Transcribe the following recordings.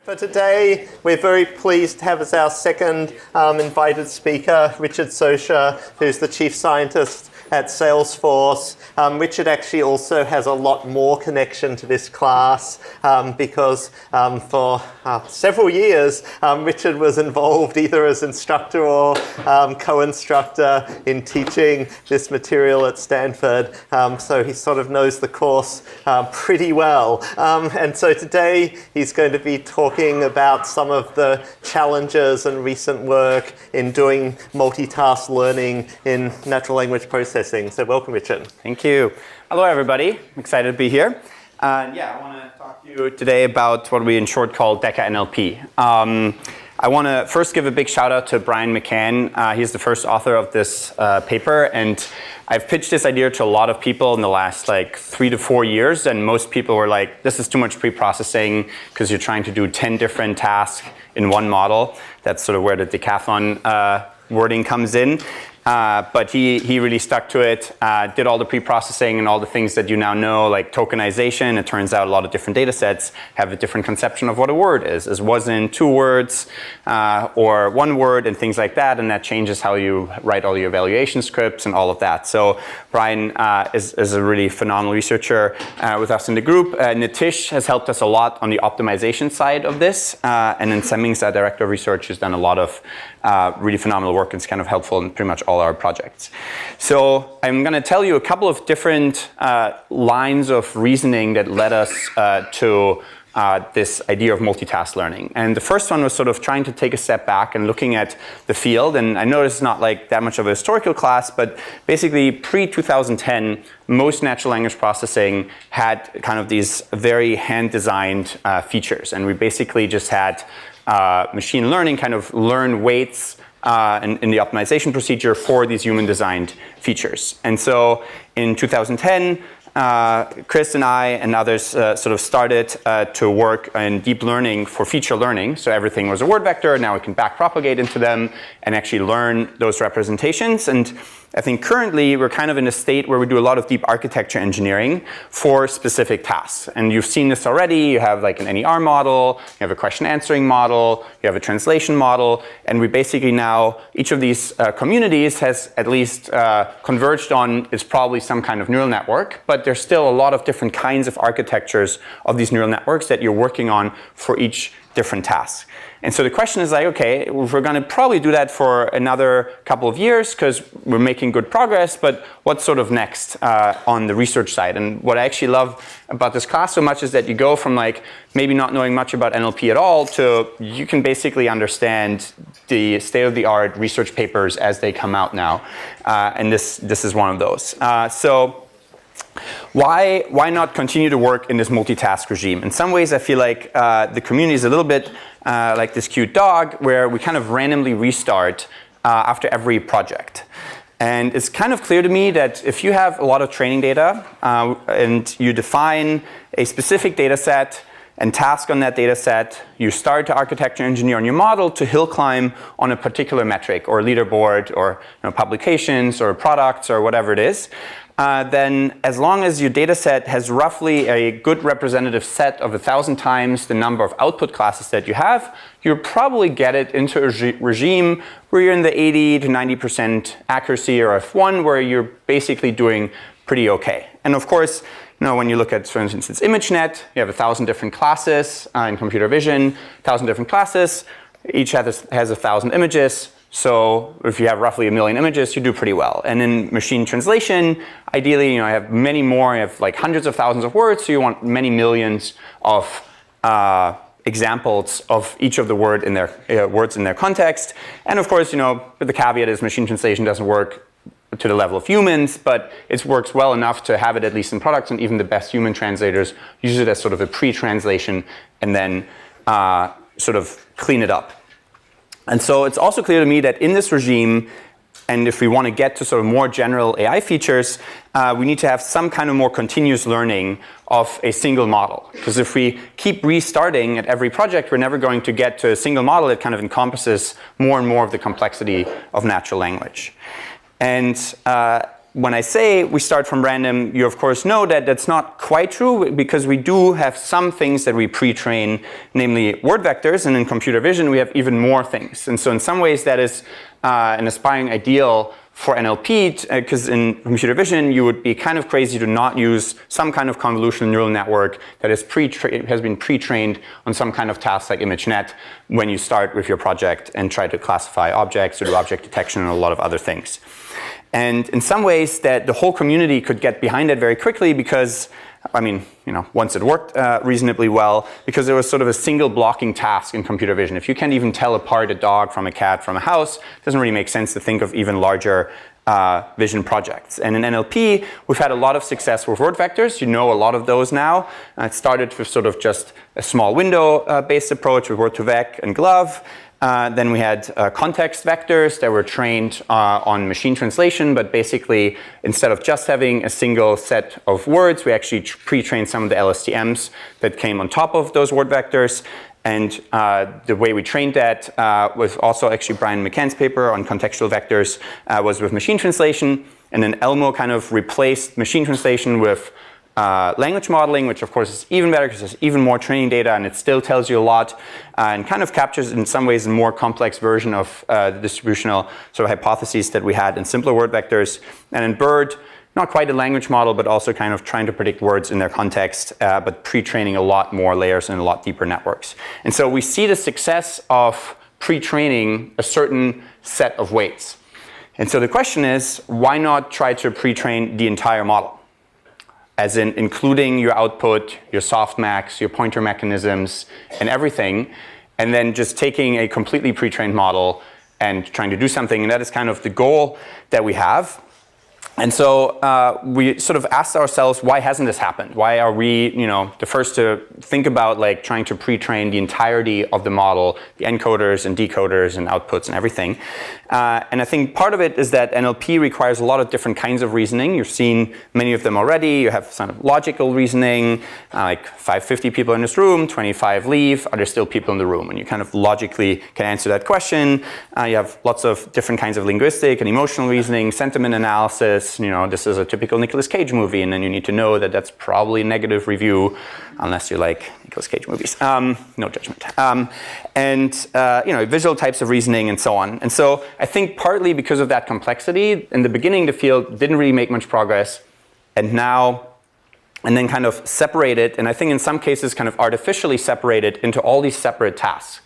For today, we're very pleased to have as our second invited speaker, Richard Socha, who's the Chief Scientist at Salesforce. Richard actually also has a lot more connection to this class because for several years, Richard was involved either as instructor or co-instructor in teaching this material at Stanford. So he sort of knows the course pretty well. And so today, he's going to be talking about some of the challenges and recent work in doing multitask learning in natural language processing. So welcome, Richard. Thank you. Hello, everybody. I'm excited to be here. I want to talk to you today about what we in short call DECA NLP. I want to first give a big shout out to Brian McCann. He's the first author of this paper, and I've pitched this idea to a lot of people in the last 3 to 4 years, and most people were like, this is too much pre-processing because you're trying to do 10 different tasks in one model. That's sort of where the decathlon wording comes in. But he really stuck to it, did all the pre-processing and all the things that you now know, like tokenization. It turns out a lot of different data sets have a different conception of what a word is. It wasn't 2 words or 1 word and things like that, and that changes how you write all your evaluation scripts and all of that. So Brian is a really phenomenal researcher with us in the group. Nitish has helped us a lot on the optimization side of this, and then Semmings, our director of research, has done a lot of really phenomenal work and it's kind of helpful in pretty much all our projects. So I'm going to tell you a couple of different lines of reasoning that led us to this idea of multitask learning. And the first one was sort of trying to take a step back and looking at the field. And I know it's not like that much of a historical class, but basically pre-2010, most natural language processing had kind of these very hand-designed features. And we basically just had machine learning kind of learn weights in the optimization procedure for these human-designed features. And so in 2010, Chris and I and others sort of started to work in deep learning for feature learning. So everything was a word vector. Now we can backpropagate into them and actually learn those representations. And I think currently we're kind of in a state where we do a lot of deep architecture engineering for specific tasks. And you've seen this already. You have like an NER model, you have a question answering model, you have a translation model, and we basically now, each of these communities has at least converged on is probably some kind of neural network, but there's still a lot of different kinds of architectures of these neural networks that you're working on for each different task. And so the question is like, okay, we're going to probably do that for another couple of years because we're making good progress, but what's sort of next on the research side? And what I actually love about this class so much is that you go from like maybe not knowing much about NLP at all to you can basically understand the state-of-the-art research papers as they come out now. And this is one of those. So why not continue to work in this multitask regime? In some ways, I feel like the community is a little bit like this cute dog where we kind of randomly restart after every project. And it's kind of clear to me that if you have a lot of training data and you define a specific data set and task on that data set, you start to architecture engineer on your model to hill climb on a particular metric or leaderboard or publications or products or whatever it is, then as long as your data set has roughly a good representative set of 1,000 times the number of output classes that you have, you'll probably get it into a regime where you're in the 80 to 90% accuracy or F1 where you're basically doing pretty okay. And of course, when you look at, for instance, ImageNet, you have 1,000 different classes in computer vision, 1,000 different classes, each has 1,000 images. So if you have roughly 1 million images, you do pretty well. And in machine translation, ideally, I have many more. I have like hundreds of thousands of words, so you want many millions of examples of each of the words in their context. And of course, the caveat is machine translation doesn't work to the level of humans, but it works well enough to have it at least in products, and even the best human translators use it as sort of a pre-translation and then sort of clean it up. And so it's also clear to me that in this regime, and if we want to get to sort of more general AI features, we need to have some kind of more continuous learning of a single model. Because if we keep restarting at every project, we're never going to get to a single model that kind of encompasses more and more of the complexity of natural language. And when I say we start from random, you of course know that that's not quite true, because we do have some things that we pre-train, namely word vectors, and in computer vision we have even more things. And so in some ways that is an aspiring ideal for NLP, because in computer vision you would be kind of crazy to not use some kind of convolutional neural network that is has been pre-trained on some kind of task like ImageNet when you start with your project and try to classify objects or do object detection and a lot of other things. And in some ways that the whole community could get behind it very quickly, because I mean, once it worked reasonably well, because there was sort of a single blocking task in computer vision. If you can't even tell apart a dog from a cat from a house, it doesn't really make sense to think of even larger vision projects. And in NLP, we've had a lot of success with word vectors. You know a lot of those now. It started with sort of just a small window-based approach with word2vec and glove. Then we had context vectors that were trained on machine translation, but basically instead of just having a single set of words, we actually pre-trained some of the LSTMs that came on top of those word vectors. And the way we trained that was also actually Brian McCann's paper on contextual vectors was with machine translation. And then Elmo kind of replaced machine translation with language modeling, which of course is even better because there's even more training data and it still tells you a lot and kind of captures in some ways a more complex version of the distributional sort of hypotheses that we had in simpler word vectors. And in BERT, not quite a language model, but also kind of trying to predict words in their context, but pre-training a lot more layers and a lot deeper networks. And so we see the success of pre-training a certain set of weights. And so the question is, why not try to pre-train the entire model? As in including your output, your softmax, your pointer mechanisms, and everything, and then just taking a completely pre-trained model and trying to do something. And that is kind of the goal that we have. And so we sort of asked ourselves, why hasn't this happened? Why are we, the first to think about like trying to pre-train the entirety of the model, the encoders and decoders and outputs and everything? And I think part of it is that NLP requires a lot of different kinds of reasoning. You've seen many of them already. You have some logical reasoning, like 550 people in this room, 25 leave. Are there still people in the room? And you kind of logically can answer that question. You have lots of different kinds of linguistic and emotional reasoning, sentiment analysis. This is a typical Nicolas Cage movie, and then you need to know that that's probably a negative review, unless you like Nicolas Cage movies. No judgment. Visual types of reasoning and so on. And so I think partly because of that complexity, in the beginning the field didn't really make much progress, and then kind of separated, and I think in some cases kind of artificially separated into all these separate tasks.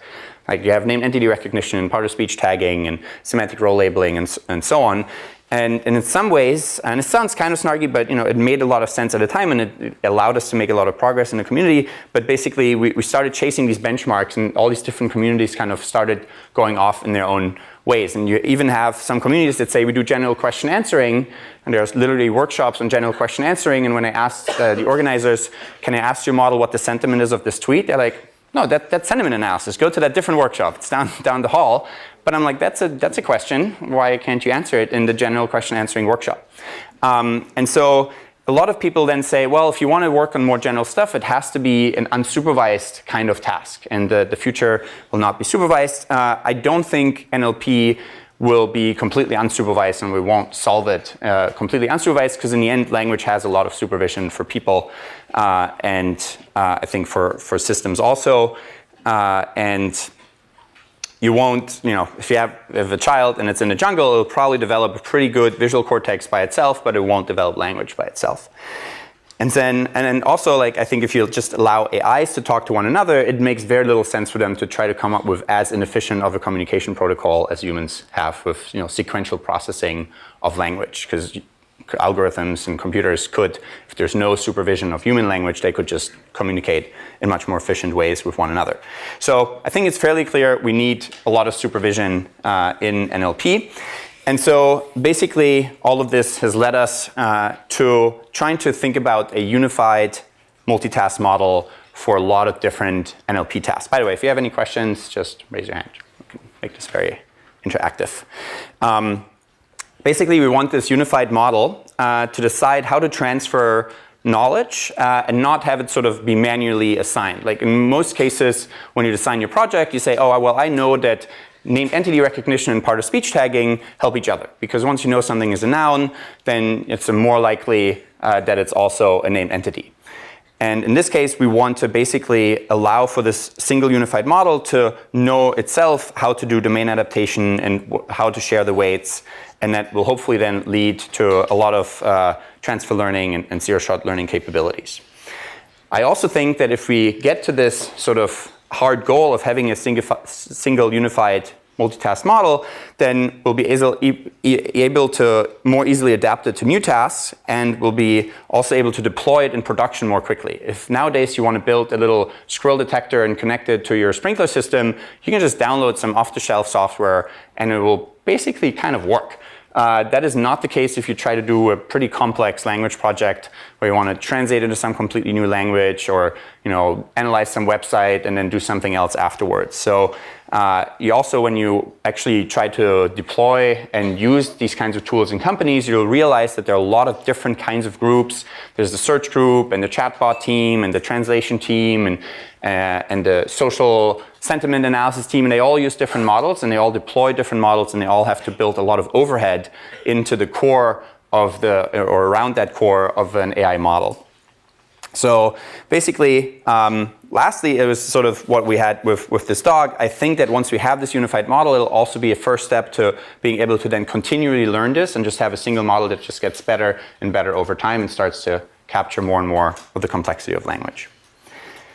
Like you have named entity recognition, part of speech tagging, and semantic role labeling, and so on. And in some ways, and it sounds kind of snarky, but it made a lot of sense at the time, and it allowed us to make a lot of progress in the community. But basically, we started chasing these benchmarks, and all these different communities kind of started going off in their own ways. And you even have some communities that say we do general question answering, and there's literally workshops on general question answering. And when I asked the organizers, can I ask your model what the sentiment is of this tweet? They're like, no, that's sentiment analysis. Go to that different workshop. It's down the hall. But I'm like, that's a question. Why can't you answer it in the general question answering workshop? And so a lot of people then say, well, if you want to work on more general stuff, it has to be an unsupervised kind of task. And the future will not be supervised. I don't think NLP will be completely unsupervised, and we won't solve it completely unsupervised, because in the end, language has a lot of supervision for people, and I think for systems also. And you won't, if you have a child and it's in the jungle, it'll probably develop a pretty good visual cortex by itself, but it won't develop language by itself. And then also, like, I think if you just allow AIs to talk to one another, it makes very little sense for them to try to come up with as inefficient of a communication protocol as humans have with, sequential processing of language, because algorithms and computers could, if there's no supervision of human language, they could just communicate in much more efficient ways with one another. So I think it's fairly clear we need a lot of supervision in NLP. And so basically all of this has led us to trying to think about a unified multitask model for a lot of different NLP tasks. By the way, if you have any questions, just raise your hand. We can make this very interactive. Basically, we want this unified model to decide how to transfer knowledge and not have it sort of be manually assigned. Like in most cases, when you design your project, you say, oh, well, I know that named entity recognition and part of speech tagging help each other. Because once you know something is a noun, then it's more likely that it's also a named entity. And in this case, we want to basically allow for this single unified model to know itself how to do domain adaptation and how to share the weights. And that will hopefully then lead to a lot of transfer learning and zero-shot learning capabilities. I also think that if we get to this sort of hard goal of having a single unified multitask model, then we'll be able to more easily adapt it to new tasks, and we'll be also able to deploy it in production more quickly. If nowadays you want to build a little squirrel detector and connect it to your sprinkler system, you can just download some off-the-shelf software and it will basically kind of work. That is not the case if you try to do a pretty complex language project where you want to translate into some completely new language, or analyze some website and then do something else afterwards. So you also, when you actually try to deploy and use these kinds of tools in companies, you'll realize that there are a lot of different kinds of groups. There's the search group and the chatbot team and the translation team and the social sentiment analysis team, and they all use different models and they all deploy different models, and they all have to build a lot of overhead into the core of or around that core of an AI model. So basically, lastly, it was sort of what we had with this dog. I think that once we have this unified model, it'll also be a first step to being able to then continually learn this and just have a single model that just gets better and better over time and starts to capture more and more of the complexity of language.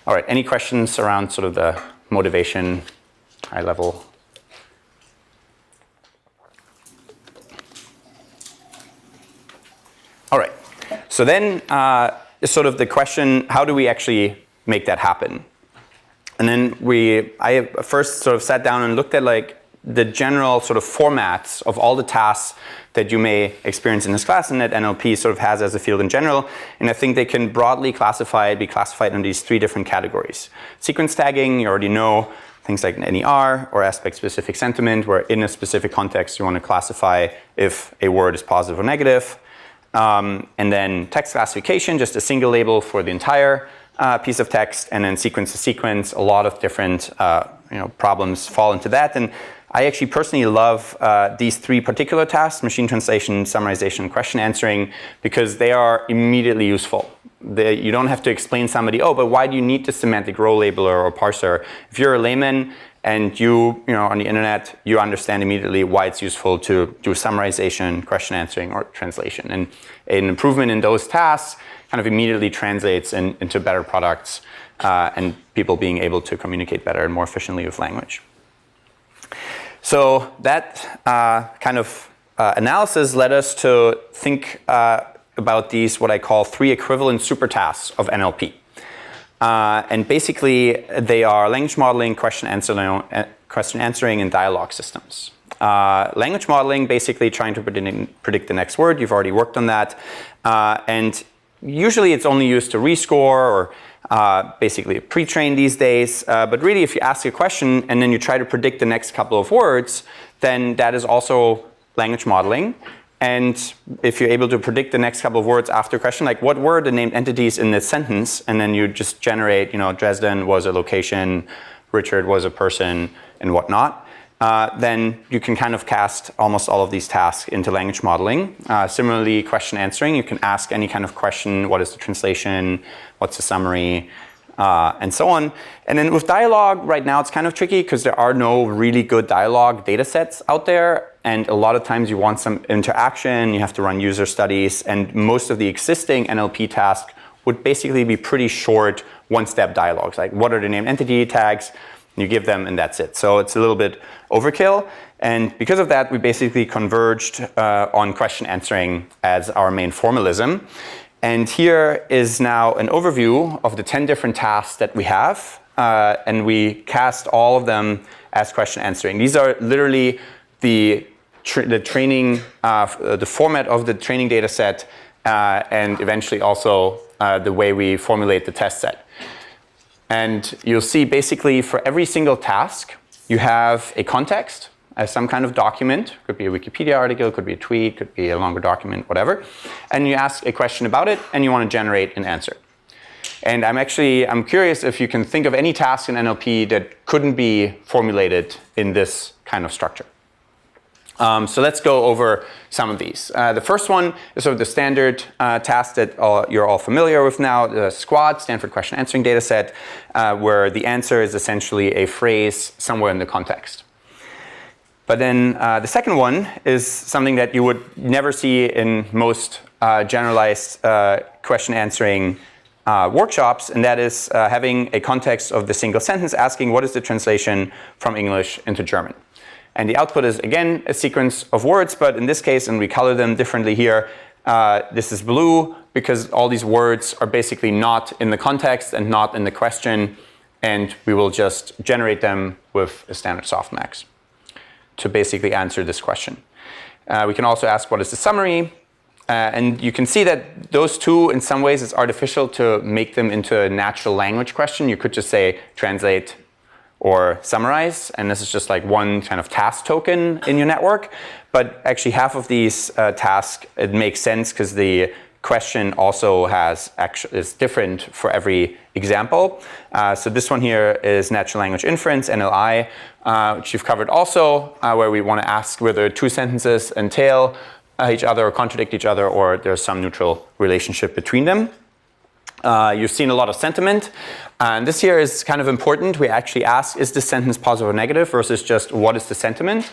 All right, any questions around sort of the motivation, high level? All right, so then is sort of the question, how do we actually make that happen? And then I first sort of sat down and looked at like the general sort of formats of all the tasks that you may experience in this class and that NLP sort of has as a field in general. And I think they can broadly be classified in these three different categories. Sequence tagging, you already know, things like NER or aspect-specific sentiment, where in a specific context you want to classify if a word is positive or negative. And then text classification, just a single label for the entire piece of text, and then sequence to sequence. A lot of different problems fall into that. And I actually personally love these three particular tasks: machine translation, summarization, and question answering, because they are immediately useful. You don't have to explain somebody, oh, but why do you need the semantic row labeler or parser? If you're a layman and you on the internet, you understand immediately why it's useful to do summarization, question answering, or translation. And an improvement in those tasks kind of immediately translates into better products and people being able to communicate better and more efficiently with language. So that kind of analysis led us to think about these, what I call 3 equivalent super tasks of NLP. And basically, they are language modeling, question answering, and dialogue systems. Language modeling, basically trying to predict the next word. You've already worked on that. And usually it's only used to rescore or basically pre-train these days. But really, if you ask a question and then you try to predict the next couple of words, then that is also language modeling. And if you're able to predict the next couple of words after a question, like what were the named entities in this sentence, and then you just generate, Dresden was a location, Richard was a person, and whatnot, then you can kind of cast almost all of these tasks into language modeling. Similarly, question answering, you can ask any kind of question: what is the translation, what's the summary, and so on. And then with dialogue, right now it's kind of tricky because there are no really good dialogue data sets out there. And a lot of times you want some interaction, you have to run user studies, and most of the existing NLP tasks would basically be pretty short one-step dialogues. Like, what are the named entity tags? You give them and that's it. So it's a little bit overkill. And because of that, we basically converged on question answering as our main formalism. And here is now an overview of the 10 different tasks that we have. And we cast all of them as question answering. These are literally the training, the format of the training data set, and eventually also the way we formulate the test set. And you'll see basically for every single task, you have a context as some kind of document. Could be a Wikipedia article, could be a tweet, could be a longer document, whatever. And you ask a question about it, and you want to generate an answer. And I'm curious if you can think of any task in NLP that couldn't be formulated in this kind of structure. So let's go over some of these. The first one is sort of the standard task that you're all familiar with now, the SQuAD, Stanford Question Answering Dataset, where the answer is essentially a phrase somewhere in the context. But then the second one is something that you would never see in most generalized question answering workshops, and that is having a context of the single sentence asking what is the translation from English into German. And the output is, again, a sequence of words, but in this case, and we color them differently here, this is blue because all these words are basically not in the context and not in the question, and we will just generate them with a standard softmax to basically answer this question. We can also ask what is the summary, and you can see that those two, in some ways, it's artificial to make them into a natural language question. You could just say translate or summarize, and this is just like one kind of task token in your network. But actually half of these tasks, it makes sense because the question also is different for every example. So this one here is natural language inference, NLI, which you've covered also, where we want to ask whether two sentences entail each other or contradict each other, or there's some neutral relationship between them. You've seen a lot of sentiment, and this here is kind of important. We actually ask, is this sentence positive or negative versus just what is the sentiment?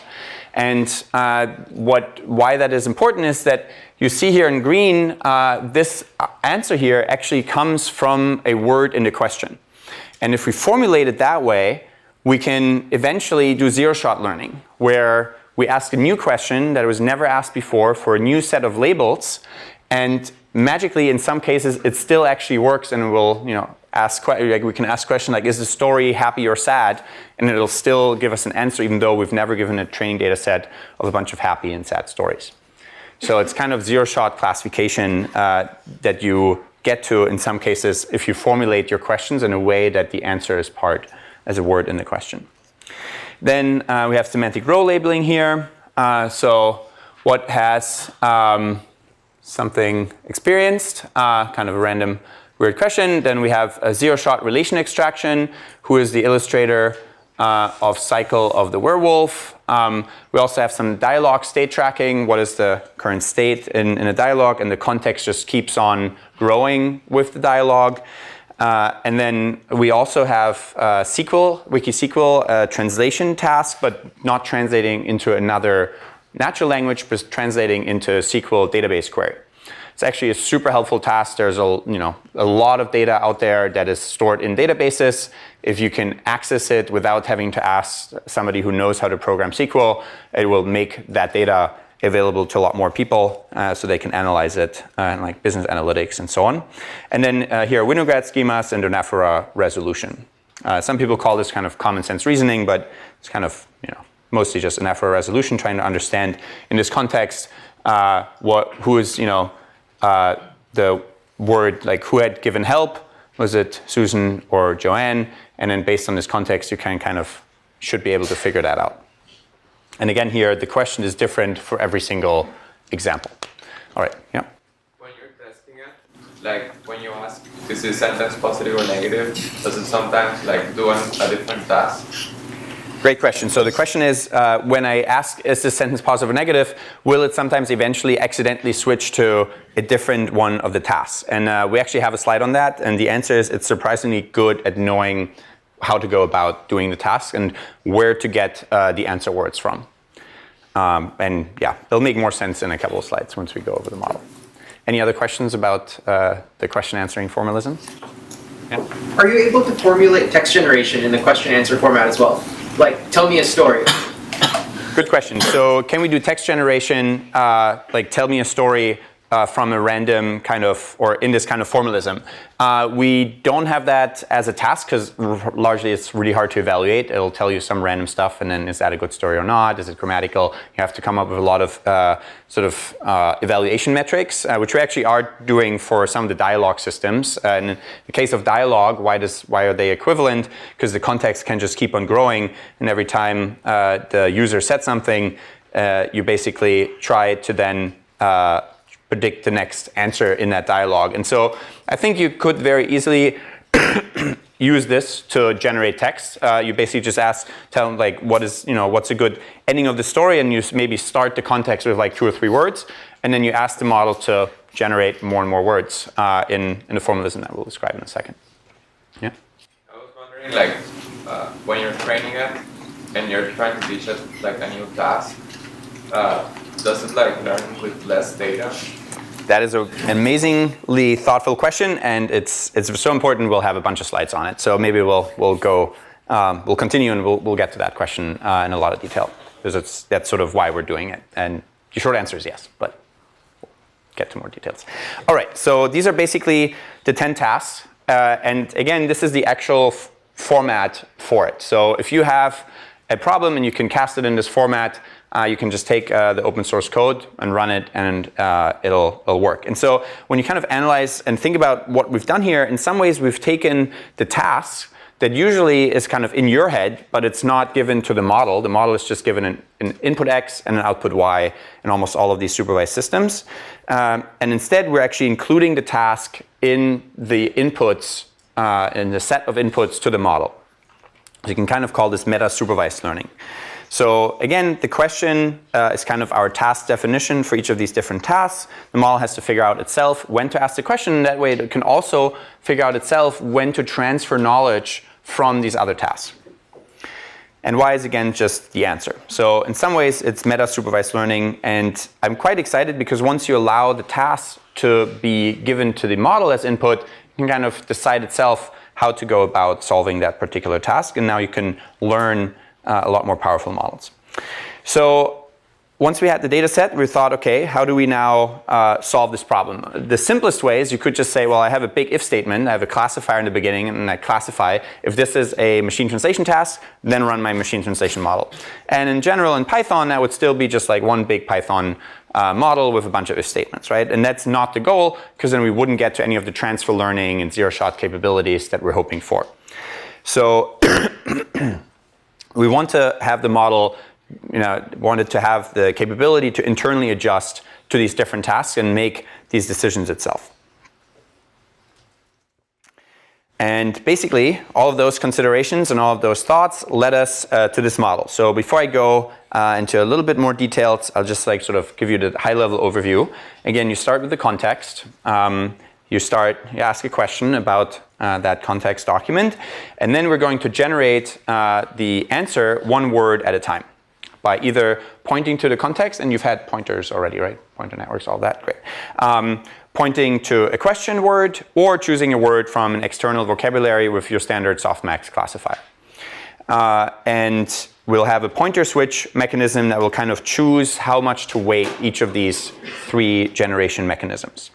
And why that is important is that you see here in green, this answer here actually comes from a word in the question. And if we formulate it that way, we can eventually do zero-shot learning, where we ask a new question that was never asked before for a new set of labels, and magically, in some cases, it still actually works, and it will, we can ask questions like, is the story happy or sad? And it'll still give us an answer, even though we've never given a training data set of a bunch of happy and sad stories. So it's kind of zero-shot classification that you get to, in some cases, if you formulate your questions in a way that the answer is part as a word in the question. Then we have semantic row labeling here. So what has something experienced, kind of a random weird question. Then we have a zero-shot relation extraction, who is the illustrator of cycle of the werewolf. We also have some dialogue state tracking. What is the current state in a dialogue? And the context just keeps on growing with the dialogue. And then we also have WikiSQL translation task, but not translating into another natural language, but translating into a SQL database query. It's actually a super helpful task. There's a lot of data out there that is stored in databases. If you can access it without having to ask somebody who knows how to program SQL, it will make that data available to a lot more people so they can analyze it, like business analytics and so on. And then here, Winograd schemas and anaphora resolution. Some people call this kind of common sense reasoning, but it's kind of mostly just anaphora resolution, trying to understand in this context who is the word, like who had given help. Was it Susan or Joanne? And then based on this context, you can kind of should be able to figure that out. And again here, the question is different for every single example. All right, yeah? When you're testing it, like when you ask, is this sentence positive or negative, does it sometimes like do a different task? Great question. So the question is, when I ask, is this sentence positive or negative, will it sometimes eventually accidentally switch to a different one of the tasks? And we actually have a slide on that. And the answer is it's surprisingly good at knowing how to go about doing the task and where to get the answer words from. And yeah, it'll make more sense in a couple of slides once we go over the model. Any other questions about the question answering formalism? Yeah. Are you able to formulate text generation in the question answer format as well? Like, tell me a story. Good question. So can we do text generation, like tell me a story from a random kind of, or in this kind of formalism? We don't have that as a task because largely it's really hard to evaluate. It'll tell you some random stuff and then is that a good story or not? Is it grammatical? You have to come up with a lot of evaluation metrics, which we actually are doing for some of the dialogue systems. And in the case of dialogue, why are they equivalent? Because the context can just keep on growing, and every time the user said something, you basically try to then predict the next answer in that dialogue. And so I think you could very easily use this to generate text. You basically just tell them like what's a good ending of the story, and you maybe start the context with like 2 or 3 words, and then you ask the model to generate more and more words in the formalism that we'll describe in a second. Yeah. I was wondering, like, when you're training it and you're trying to teach it like a new task, does it like learn with less data? That is an amazingly thoughtful question, and it's so important. We'll have a bunch of slides on it. So maybe we'll continue and we'll get to that question in a lot of detail, because that's sort of why we're doing it. And the short answer is yes, but we'll get to more details. All right, so these are basically the 10 tasks. And again, this is the actual format for it. So if you have a problem and you can cast it in this format, you can just take the open source code and run it, and it'll work. And so when you kind of analyze and think about what we've done here, in some ways we've taken the task that usually is kind of in your head, but it's not given to the model. The model is just given an input X and an output Y in almost all of these supervised systems. And instead, we're actually including the task in the inputs, in the set of inputs to the model. So you can kind of call this Meta-Supervised Learning. So again, the question is kind of our task definition for each of these different tasks. The model has to figure out itself when to ask the question, and that way it can also figure out itself when to transfer knowledge from these other tasks. And Y is again just the answer. So in some ways it's Meta-Supervised Learning, and I'm quite excited because once you allow the task to be given to the model as input, it can kind of decide itself how to go about solving that particular task, and now you can learn a lot more powerful models. So once we had the data set, we thought, okay, how do we now solve this problem? The simplest way is you could just say, well, I have a big if statement, I have a classifier in the beginning, and I classify if this is a machine translation task, then run my machine translation model. And in general, in Python, that would still be just like one big Python model with a bunch of if statements, right? And that's not the goal, because then we wouldn't get to any of the transfer learning and zero-shot capabilities that we're hoping for. So we want to have the model, wanted to have the capability to internally adjust to these different tasks and make these decisions itself. And basically, all of those considerations and all of those thoughts led us to this model. So before I go into a little bit more details, I'll just like sort of give you the high-level overview. Again, you start with the context. You ask a question about that context document, and then we're going to generate the answer one word at a time by either pointing to the context, and you've had pointers already, right? Pointer networks, all that, great. Pointing to a question word, or choosing a word from an external vocabulary with your standard softmax classifier. And we'll have a pointer switch mechanism that will kind of choose how much to weight each of these 3 generation mechanisms.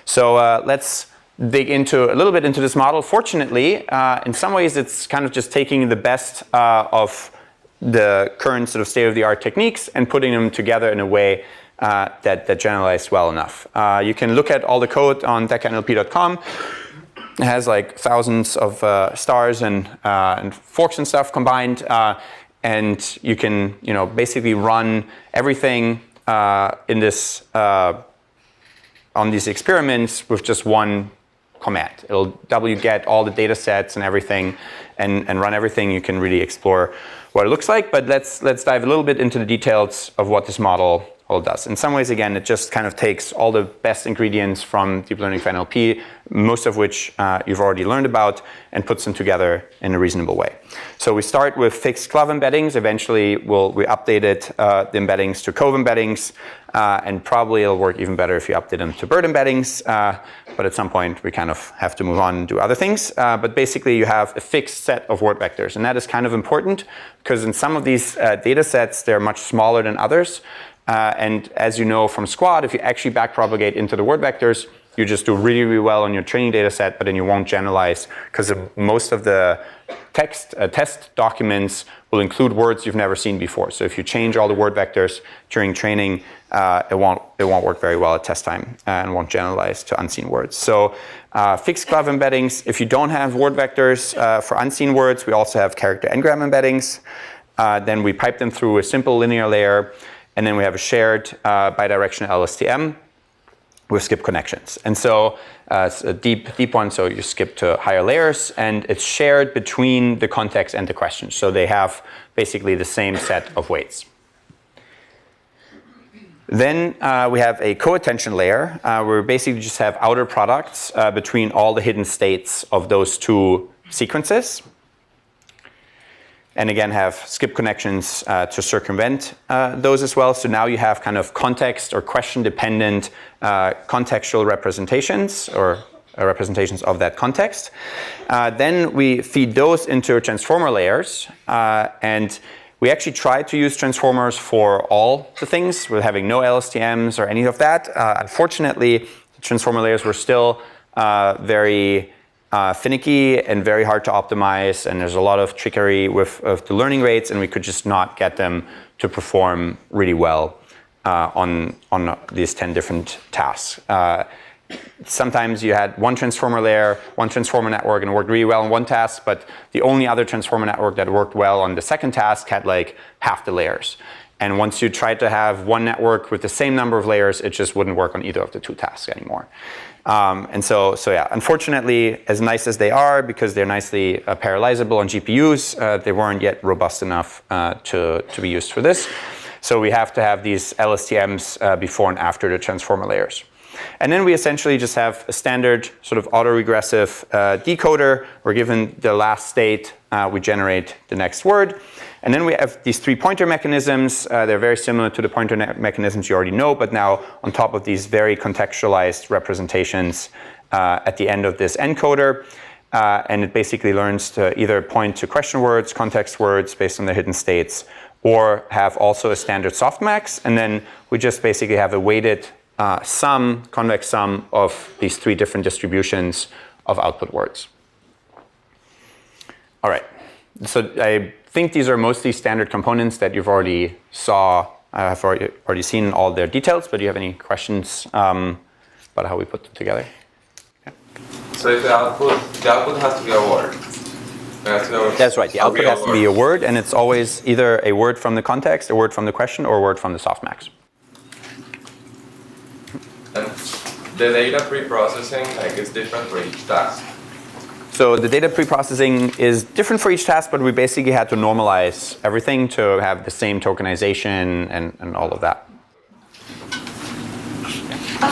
So let's dig into a little bit into this model. Fortunately, in some ways, it's kind of just taking the best of the current sort of state-of-the-art techniques and putting them together in a way that generalize well enough. You can look at all the code on DecaNLP.com. It has like thousands of stars and forks and stuff combined, and you can basically run everything in this on these experiments with just one command. It'll wget all the data sets and everything and run everything. You can really explore what it looks like, but let's dive a little bit into the details of what this model does. In some ways, again, it just kind of takes all the best ingredients from deep learning for NLP, most of which you've already learned about, and puts them together in a reasonable way. So we start with fixed clove embeddings. Eventually, we updated the embeddings to cove embeddings, and probably it'll work even better if you update them to bird embeddings. But at some point, we kind of have to move on and do other things. But basically, you have a fixed set of word vectors, and that is kind of important because in some of these data sets, they're much smaller than others. And as you know from Squad, if you actually backpropagate into the word vectors, you just do really, really well on your training data set, but then you won't generalize because most of the test documents will include words you've never seen before. So if you change all the word vectors during training, it won't work very well at test time and won't generalize to unseen words. So fixed clove embeddings, if you don't have word vectors for unseen words, we also have character engram embeddings. Then we pipe them through a simple linear layer. And then we have a shared bidirectional LSTM. with skip connections. And so it's a deep one, so you skip to higher layers, and it's shared between the context and the question. So they have basically the same set of weights. Then we have a co-attention layer, where we basically just have outer products between all the hidden states of those two sequences. And again, have skip connections to circumvent those as well. So now you have kind of context or question-dependent contextual representations or representations of that context. Then we feed those into transformer layers. And we actually tried to use transformers for all the things, with having no LSTMs or any of that. Unfortunately, the transformer layers were still very finicky and very hard to optimize, and there's a lot of trickery with the learning rates, and we could just not get them to perform really well on these 10 different tasks. Sometimes you had one transformer layer, one transformer network, and it worked really well on one task, but the only other transformer network that worked well on the second task had like half the layers. And once you tried to have one network with the same number of layers, it just wouldn't work on either of the two tasks anymore. And so yeah, unfortunately, as nice as they are, because they're nicely parallelizable on GPUs, they weren't yet robust enough to be used for this. So we have to have these LSTMs before and after the transformer layers. And then we essentially just have a standard sort of autoregressive decoder. We're given the last state, we generate the next word. And then we have these three pointer mechanisms. They're very similar to the pointer mechanisms you already know, but now on top of these very contextualized representations at the end of this encoder. And it basically learns to either point to question words, context words based on the hidden states, or have also a standard softmax. And then we just basically have a weighted sum, convex sum of these three different distributions of output words. All right, so I think these are mostly standard components that you've already have already seen in all their details, but do you have any questions about how we put them together? Yeah. So if the output has to be a word. That's right, the output has to be a word, and it's always either a word from the context, a word from the question, or a word from the softmax. And the data pre-processing is different for each task. So the data pre-processing is different for each task, but we basically had to normalize everything to have the same tokenization and all of that.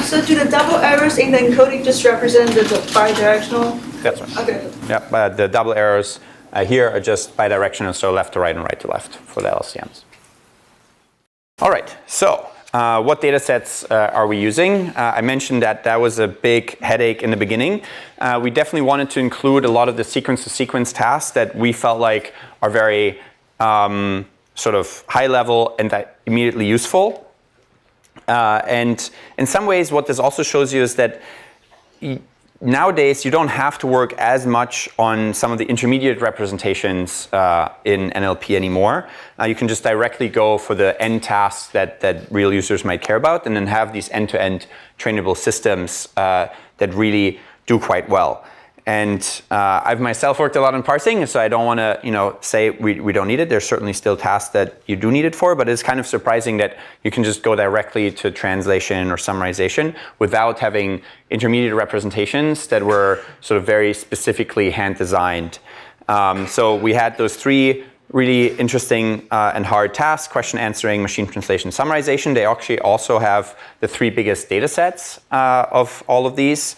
So do the double errors in the encoding just represent the bidirectional? That's right. Okay. Yeah, but the double errors here are just bidirectional, so left to right and right to left for the LSTMs. All right, so what data sets are we using? I mentioned that was a big headache in the beginning. We definitely wanted to include a lot of the sequence-to-sequence tasks that we felt like are very sort of high level and immediately useful. And in some ways, what this also shows you is that nowadays you don't have to work as much on some of the intermediate representations in NLP anymore. You can just directly go for the end tasks that real users might care about, and then have these end-to-end trainable systems that really do quite well. And I've myself worked a lot on parsing, so I don't want to say we don't need it. There's certainly still tasks that you do need it for, but it's kind of surprising that you can just go directly to translation or summarization without having intermediate representations that were sort of very specifically hand-designed. So we had those three really interesting and hard tasks: question answering, machine translation, summarization. They actually also have the three biggest data sets of all of these.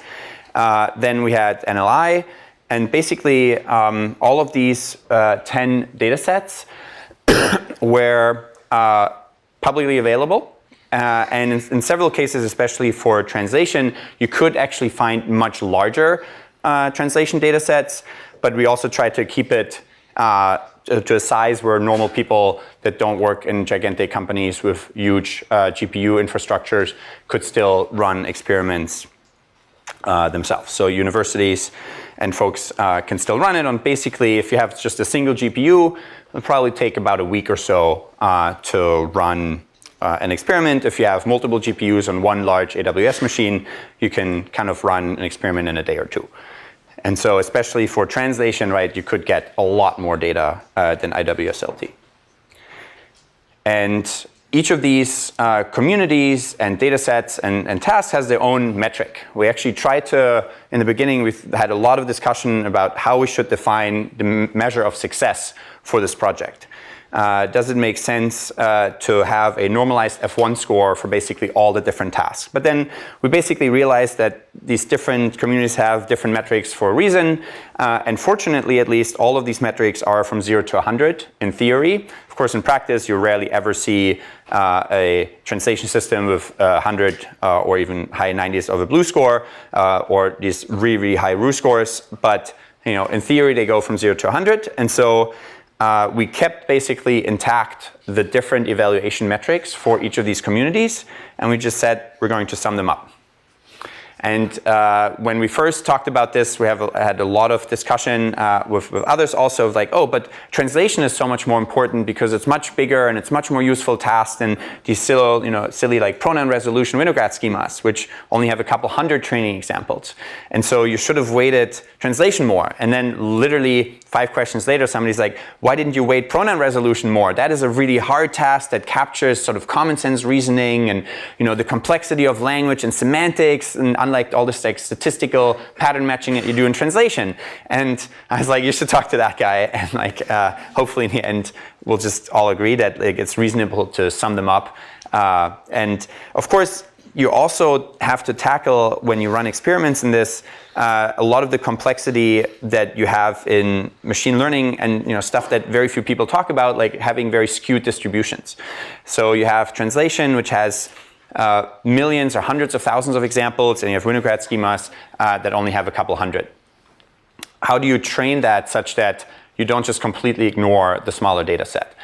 Then we had NLI, and basically all of these 10 data sets were publicly available. And in several cases, especially for translation, you could actually find much larger translation data sets, but we also tried to keep it to a size where normal people that don't work in gigantic companies with huge GPU infrastructures could still run experiments themselves. So universities and folks can still run it on basically, if you have just a single GPU, it'll probably take about a week or so to run an experiment. If you have multiple GPUs on one large AWS machine, you can kind of run an experiment in a day or two. And so especially for translation, right, you could get a lot more data than IWS LT. And each of these communities and data sets and tasks has their own metric. We actually tried to, in the beginning, we've had a lot of discussion about how we should define the measure of success for this project. Does it make sense to have a normalized F1 score for basically all the different tasks? But then we basically realized that these different communities have different metrics for a reason. And fortunately, at least, all of these metrics are from 0 to 100 in theory. Of course, in practice, you rarely ever see a translation system with 100 or even high 90s of a blue score or these really, really high roux scores. But in theory, they go from 0 to 100. And so we kept basically intact the different evaluation metrics for each of these communities, and we just said we're going to sum them up. And when we first talked about this, we had a lot of discussion with others also, like, oh, but translation is so much more important because it's much bigger and it's much more useful task than these silly like pronoun resolution Winograd schemas, which only have a couple hundred training examples. And so you should have weighted translation more. And then literally 5 questions later, somebody's like, why didn't you weight pronoun resolution more? That is a really hard task that captures sort of common sense reasoning and the complexity of language and semantics, and unlike all this like statistical pattern matching that you do in translation. And I was like, you should talk to that guy, and like hopefully in the end we'll just all agree that like it's reasonable to sum them up. And of course, you also have to tackle, when you run experiments in this, a lot of the complexity that you have in machine learning and stuff that very few people talk about, like having very skewed distributions. So you have translation, which has millions or hundreds of thousands of examples, and you have Winograd schemas that only have a couple hundred. How do you train that such that you don't just completely ignore the smaller data set?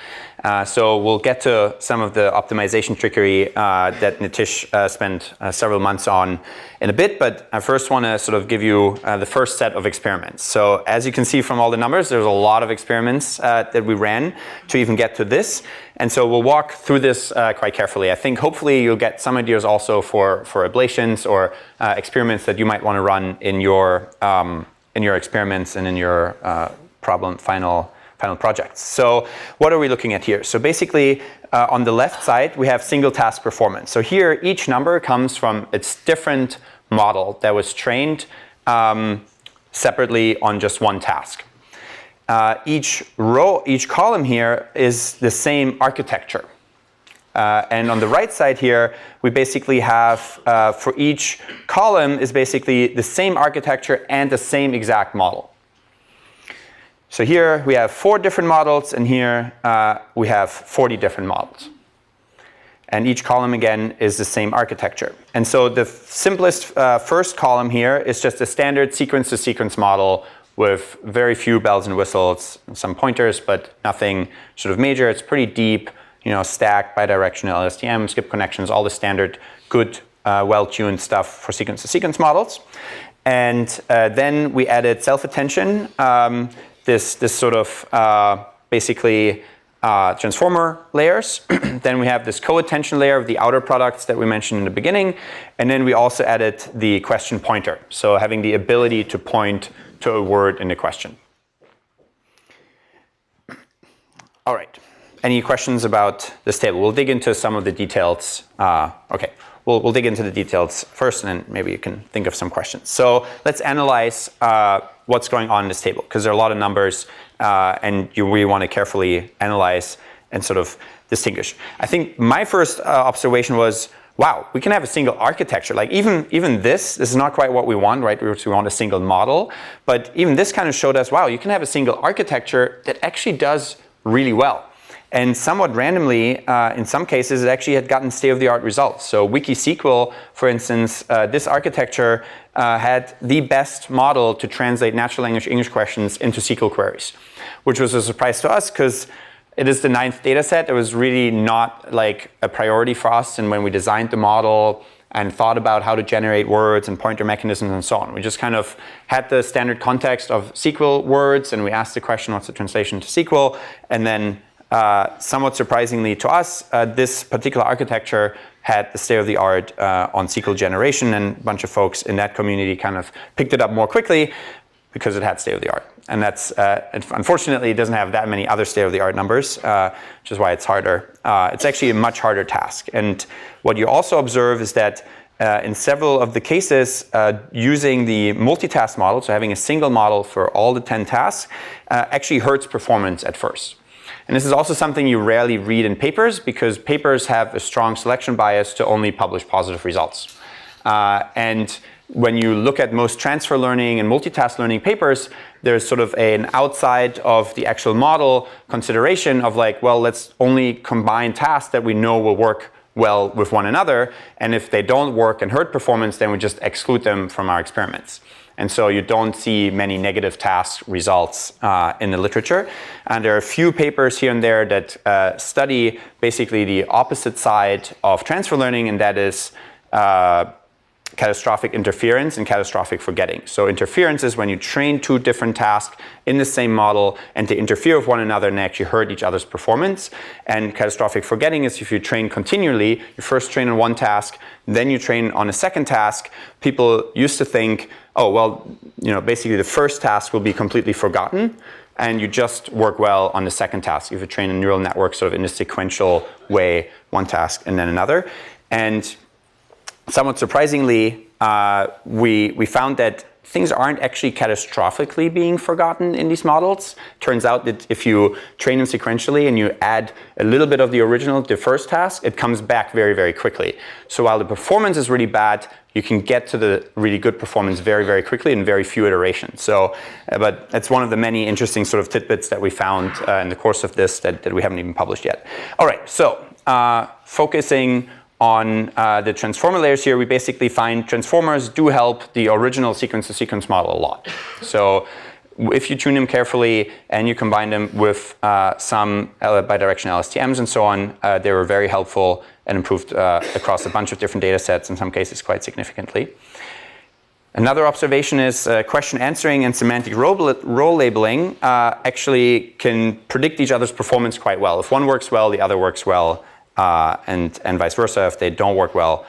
So we'll get to some of the optimization trickery that Nitish spent several months on in a bit, but I first want to sort of give you the first set of experiments. So as you can see from all the numbers, there's a lot of experiments that we ran to even get to this. And so we'll walk through this quite carefully. I think hopefully you'll get some ideas also for ablations or experiments that you might want to run in your experiments and in your final projects. So what are we looking at here? So basically, on the left side, we have single task performance. So here, each number comes from its different model that was trained separately on just one task. Each column here is the same architecture. And on the right side here, we basically have, for each column is basically the same architecture and the same exact model. So here we have 4 different models, and here we have 40 different models. And each column, again, is the same architecture. And so the simplest first column here is just a standard sequence-to-sequence model with very few bells and whistles, some pointers, but nothing sort of major. It's pretty deep, stacked, bidirectional LSTM, skip connections, all the standard, good, well-tuned stuff for sequence-to-sequence models. And then we added self-attention, this sort of basically transformer layers. Then we have this co-attention layer of the outer products that we mentioned in the beginning. And then we also added the question pointer, so having the ability to point to a word in the question. All right. Any questions about this table? We'll dig into some of the details. Okay. We'll dig into the details first, and then maybe you can think of some questions. So let's analyze what's going on in this table, because there are a lot of numbers, and you really want to carefully analyze and sort of distinguish. I think my first observation was, wow, we can have a single architecture. Like even this is not quite what we want, right? We want a single model, but even this kind of showed us, wow, you can have a single architecture that actually does really well. And somewhat randomly, in some cases, it actually had gotten state-of-the-art results. So WikiSQL, for instance, this architecture had the best model to translate natural language English questions into SQL queries, which was a surprise to us because it is the 9th data set. It was really not like a priority for us. And when we designed the model and thought about how to generate words and pointer mechanisms and so on, we just kind of had the standard context of SQL words, and we asked the question, what's the translation to SQL? And then somewhat surprisingly to us, this particular architecture had the state-of-the-art on SQL generation, and a bunch of folks in that community kind of picked it up more quickly because it had state-of-the-art. And that's, unfortunately, it doesn't have that many other state-of-the-art numbers, which is why it's harder. It's actually a much harder task. And what you also observe is that in several of the cases, using the multitask model, so having a single model for all the 10 tasks, actually hurts performance at first. And this is also something you rarely read in papers, because papers have a strong selection bias to only publish positive results. And when you look at most transfer learning and multitask learning papers, there's sort of an outside of the actual model consideration of like, well, let's only combine tasks that we know will work well with one another. And if they don't work and hurt performance, then we just exclude them from our experiments. And so you don't see many negative task results in the literature. And there are a few papers here and there that study basically the opposite side of transfer learning, and that is catastrophic interference and catastrophic forgetting. So interference is when you train two different tasks in the same model and they interfere with one another and actually hurt each other's performance. And catastrophic forgetting is if you train continually, you first train on one task, then you train on a second task. People used to think, oh, well, basically the first task will be completely forgotten and you just work well on the second task if you train a neural network sort of in a sequential way, one task and then another. And somewhat surprisingly, we found that things aren't actually catastrophically being forgotten in these models. Turns out that if you train them sequentially and you add a little bit of the original to the first task, it comes back very, very quickly. So while the performance is really bad, you can get to the really good performance very, very quickly in very few iterations. So, but that's one of the many interesting sort of tidbits that we found in the course of this that we haven't even published yet. All right, so focusing on the transformer layers here, we basically find transformers do help the original sequence-to-sequence model a lot. So if you tune them carefully and you combine them with some bidirectional LSTMs and so on, they were very helpful and improved across a bunch of different data sets, in some cases quite significantly. Another observation is question answering and semantic role labeling actually can predict each other's performance quite well. If one works well, the other works well. And vice versa. If they don't work well,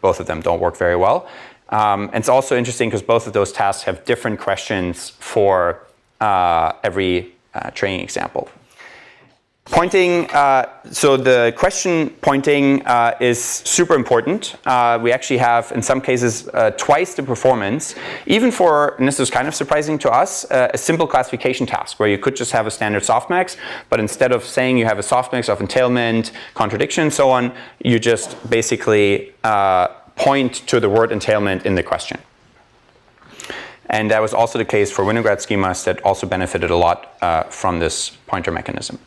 both of them don't work very well. And it's also interesting because both of those tasks have different questions for every training example. Pointing, so the question pointing is super important. We actually have, in some cases, twice the performance, even for, and this is kind of surprising to us, a simple classification task where you could just have a standard softmax, but instead of saying you have a softmax of entailment, contradiction, and so on, you just basically point to the word entailment in the question. And that was also the case for Winograd schemas that also benefited a lot from this pointer mechanism.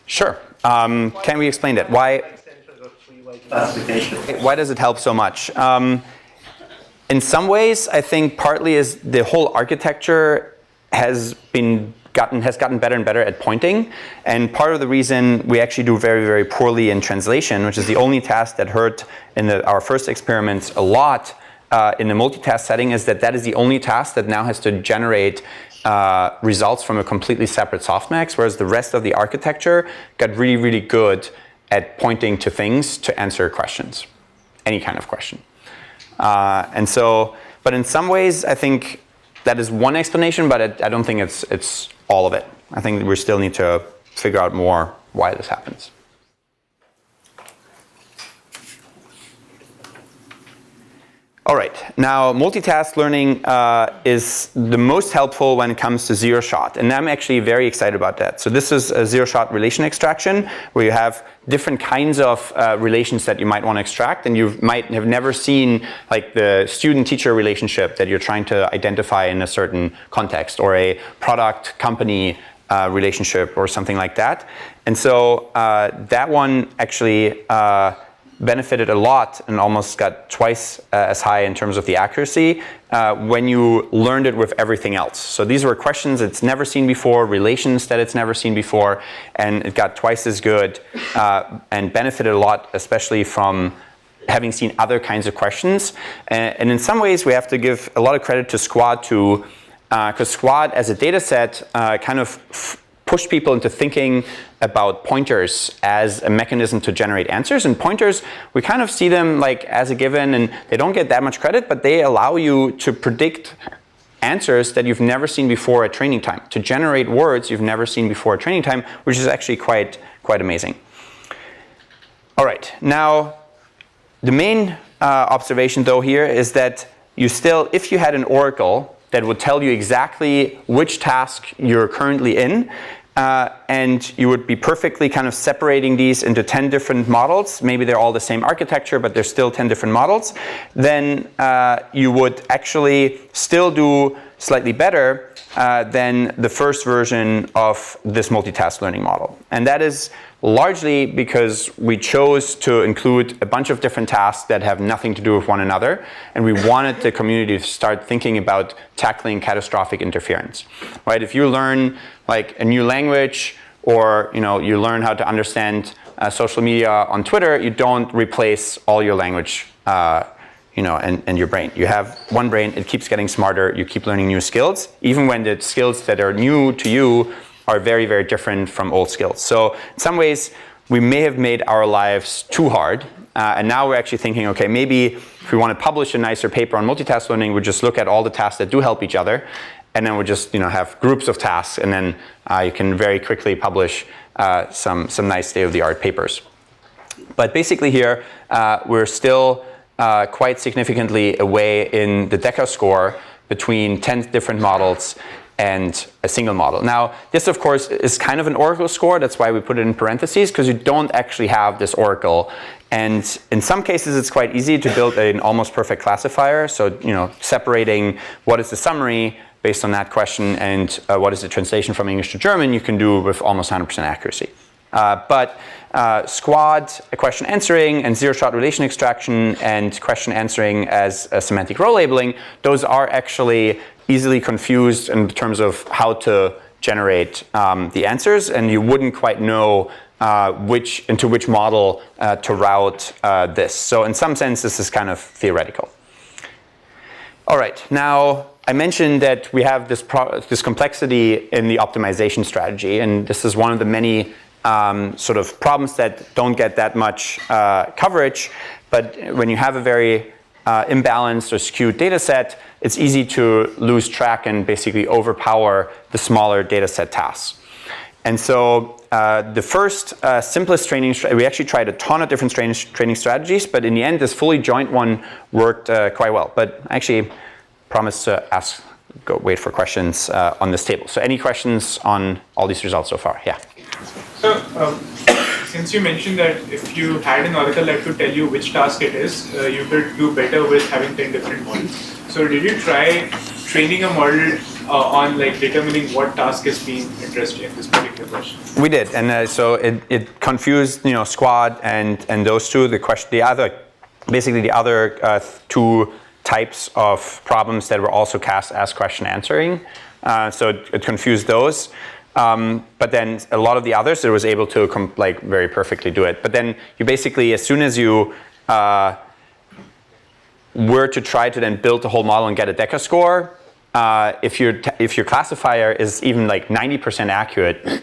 Sure. Can we explain that? Why does it help so much? In some ways, I think partly is the whole architecture has gotten better and better at pointing. And part of the reason we actually do very, very poorly in translation, which is the only task that hurt in our first experiments a lot in the multitask setting, is that is the only task that now has to generate results from a completely separate softmax, whereas the rest of the architecture got really, really good at pointing to things to answer questions, any kind of question. And so, but in some ways, I think that is one explanation, but I don't think it's all of it. I think we still need to figure out more why this happens. All right, now multitask learning is the most helpful when it comes to zero-shot, and I'm actually very excited about that. So this is a zero-shot relation extraction where you have different kinds of relations that you might want to extract, and you might have never seen like the student-teacher relationship that you're trying to identify in a certain context, or a product-company relationship or something like that. And so that one actually benefited a lot and almost got twice as high in terms of the accuracy when you learned it with everything else. So these were questions it's never seen before, relations that it's never seen before, and it got twice as good and benefited a lot, especially from having seen other kinds of questions. And in some ways, we have to give a lot of credit to Squad too, because Squad as a data set kind of pushed people into thinking about pointers as a mechanism to generate answers. And pointers, we kind of see them like as a given, and they don't get that much credit, but they allow you to predict answers that you've never seen before at training time, to generate words you've never seen before at training time, which is actually quite amazing. All right, now the main observation though here is that you still, if you had an oracle that would tell you exactly which task you're currently in, and you would be perfectly kind of separating these into 10 different models, maybe they're all the same architecture, but there's still 10 different models, then you would actually still do slightly better than the first version of this multitask learning model. And that is largely because we chose to include a bunch of different tasks that have nothing to do with one another, and we wanted the community to start thinking about tackling catastrophic interference. Right? If you learn like a new language, or you learn how to understand social media on Twitter, you don't replace all your language and your brain. You have one brain, it keeps getting smarter, you keep learning new skills, even when the skills that are new to you are very, very different from old skills. So in some ways, we may have made our lives too hard. And now we're actually thinking, okay, maybe if we want to publish a nicer paper on multitask learning, we just look at all the tasks that do help each other. And then we just have groups of tasks. And then you can very quickly publish some nice state-of-the-art papers. But basically here, we're still quite significantly away in the DECA score between 10 different models and a single model. Now, this of course is kind of an oracle score. That's why we put it in parentheses, because you don't actually have this oracle. And in some cases, it's quite easy to build an almost perfect classifier. So, separating what is the summary based on that question and what is the translation from English to German, you can do with almost 100% accuracy. But squad question answering and zero-shot relation extraction and question answering as a semantic role labeling, those are actually easily confused in terms of how to generate the answers, and you wouldn't quite know into which model to route this. So in some sense, this is kind of theoretical. All right, now I mentioned that we have this complexity in the optimization strategy, and this is one of the many sort of problems that don't get that much coverage. But when you have a very imbalanced or skewed data set, it's easy to lose track and basically overpower the smaller data set tasks. And so the first simplest training, we actually tried a ton of different training strategies, but in the end, this fully joint one worked quite well. But I actually promised to wait for questions on this table. So any questions on all these results so far? Yeah. So, since you mentioned that if you had an oracle that could tell you which task it is, you could do better with having 10 different models. So did you try training a model on determining what task is being interested in this particular question? We did, and so it confused squad and those two. The other two types of problems that were also cast as question answering. So it confused those. But then a lot of the others, it was able to very perfectly do it. But then you basically, as soon as you were to try to then build the whole model and get a DECA score, if your classifier is even 90% accurate,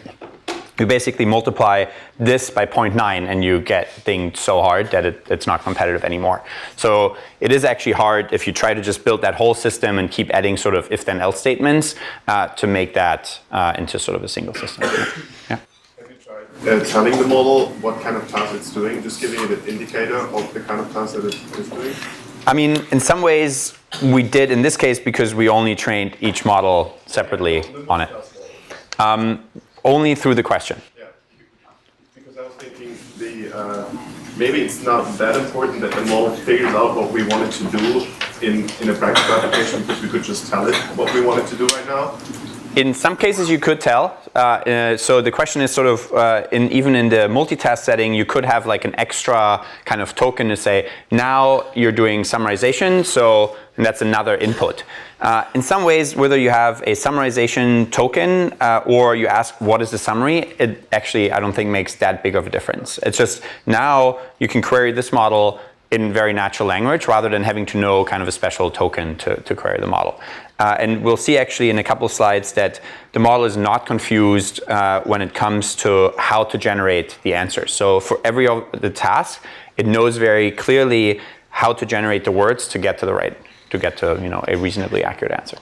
you basically multiply this by 0.9 and you get things so hard that it's not competitive anymore. So it is actually hard if you try to just build that whole system and keep adding sort of if-then-else statements to make that into sort of a single system. Yeah. Have you tried telling the model what kind of task it's doing, just giving it an indicator of the kind of task that it is doing? I mean, in some ways we did in this case because we only trained each model separately on it. Only through the question. Yeah, because I was thinking maybe it's not that important that the model figures out what we wanted to do in a practical application, because we could just tell it what we wanted to do right now. In some cases you could tell. So the question is sort of, even in the multitask setting, you could have an extra kind of token to say, now you're doing summarization, and that's another input. In some ways, whether you have a summarization token or you ask what is the summary, it actually, I don't think, makes that big of a difference. It's just now you can query this model in very natural language rather than having to know kind of a special token to query the model. And we'll see actually in a couple of slides that the model is not confused when it comes to how to generate the answers. So for every of the tasks, it knows very clearly how to generate the words to get to a reasonably accurate answer.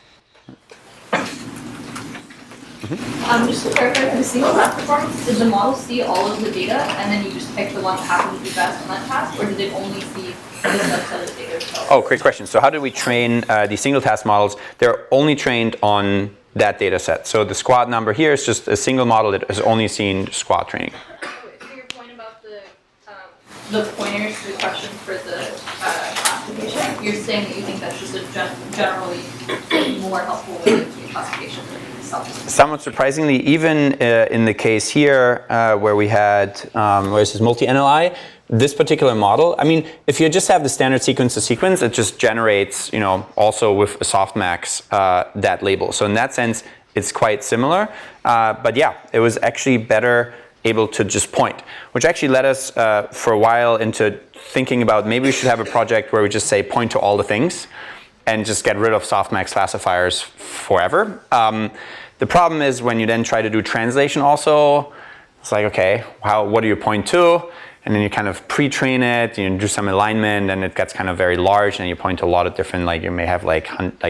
Just to clarify for the single task performance, did the model see all of the data and then you just picked the one that happened to be best on that task, or did it only see the subset of data itself? Oh, great question. So how do we train these single task models? They're only trained on that data set. So the squad number here is just a single model that has only seen squad training. So your point about the pointers to the question for the classification, you're saying that you think that's just a generally more helpful way to do classification than itself? Somewhat surprisingly, even in the case here where we had, where it says multi-NLI, this particular model, I mean, if you just have the standard sequence to sequence, it just generates, also with a softmax that label. So in that sense, it's quite similar. But yeah, it was actually better able to just point, which actually led us for a while into thinking about maybe we should have a project where we just say point to all the things and just get rid of softmax classifiers forever. The problem is when you then try to do translation also, it's like, okay, what do you point to? And then you kind of pre-train it, you do some alignment, and it gets kind of very large, and you point to a lot of different, like you may have like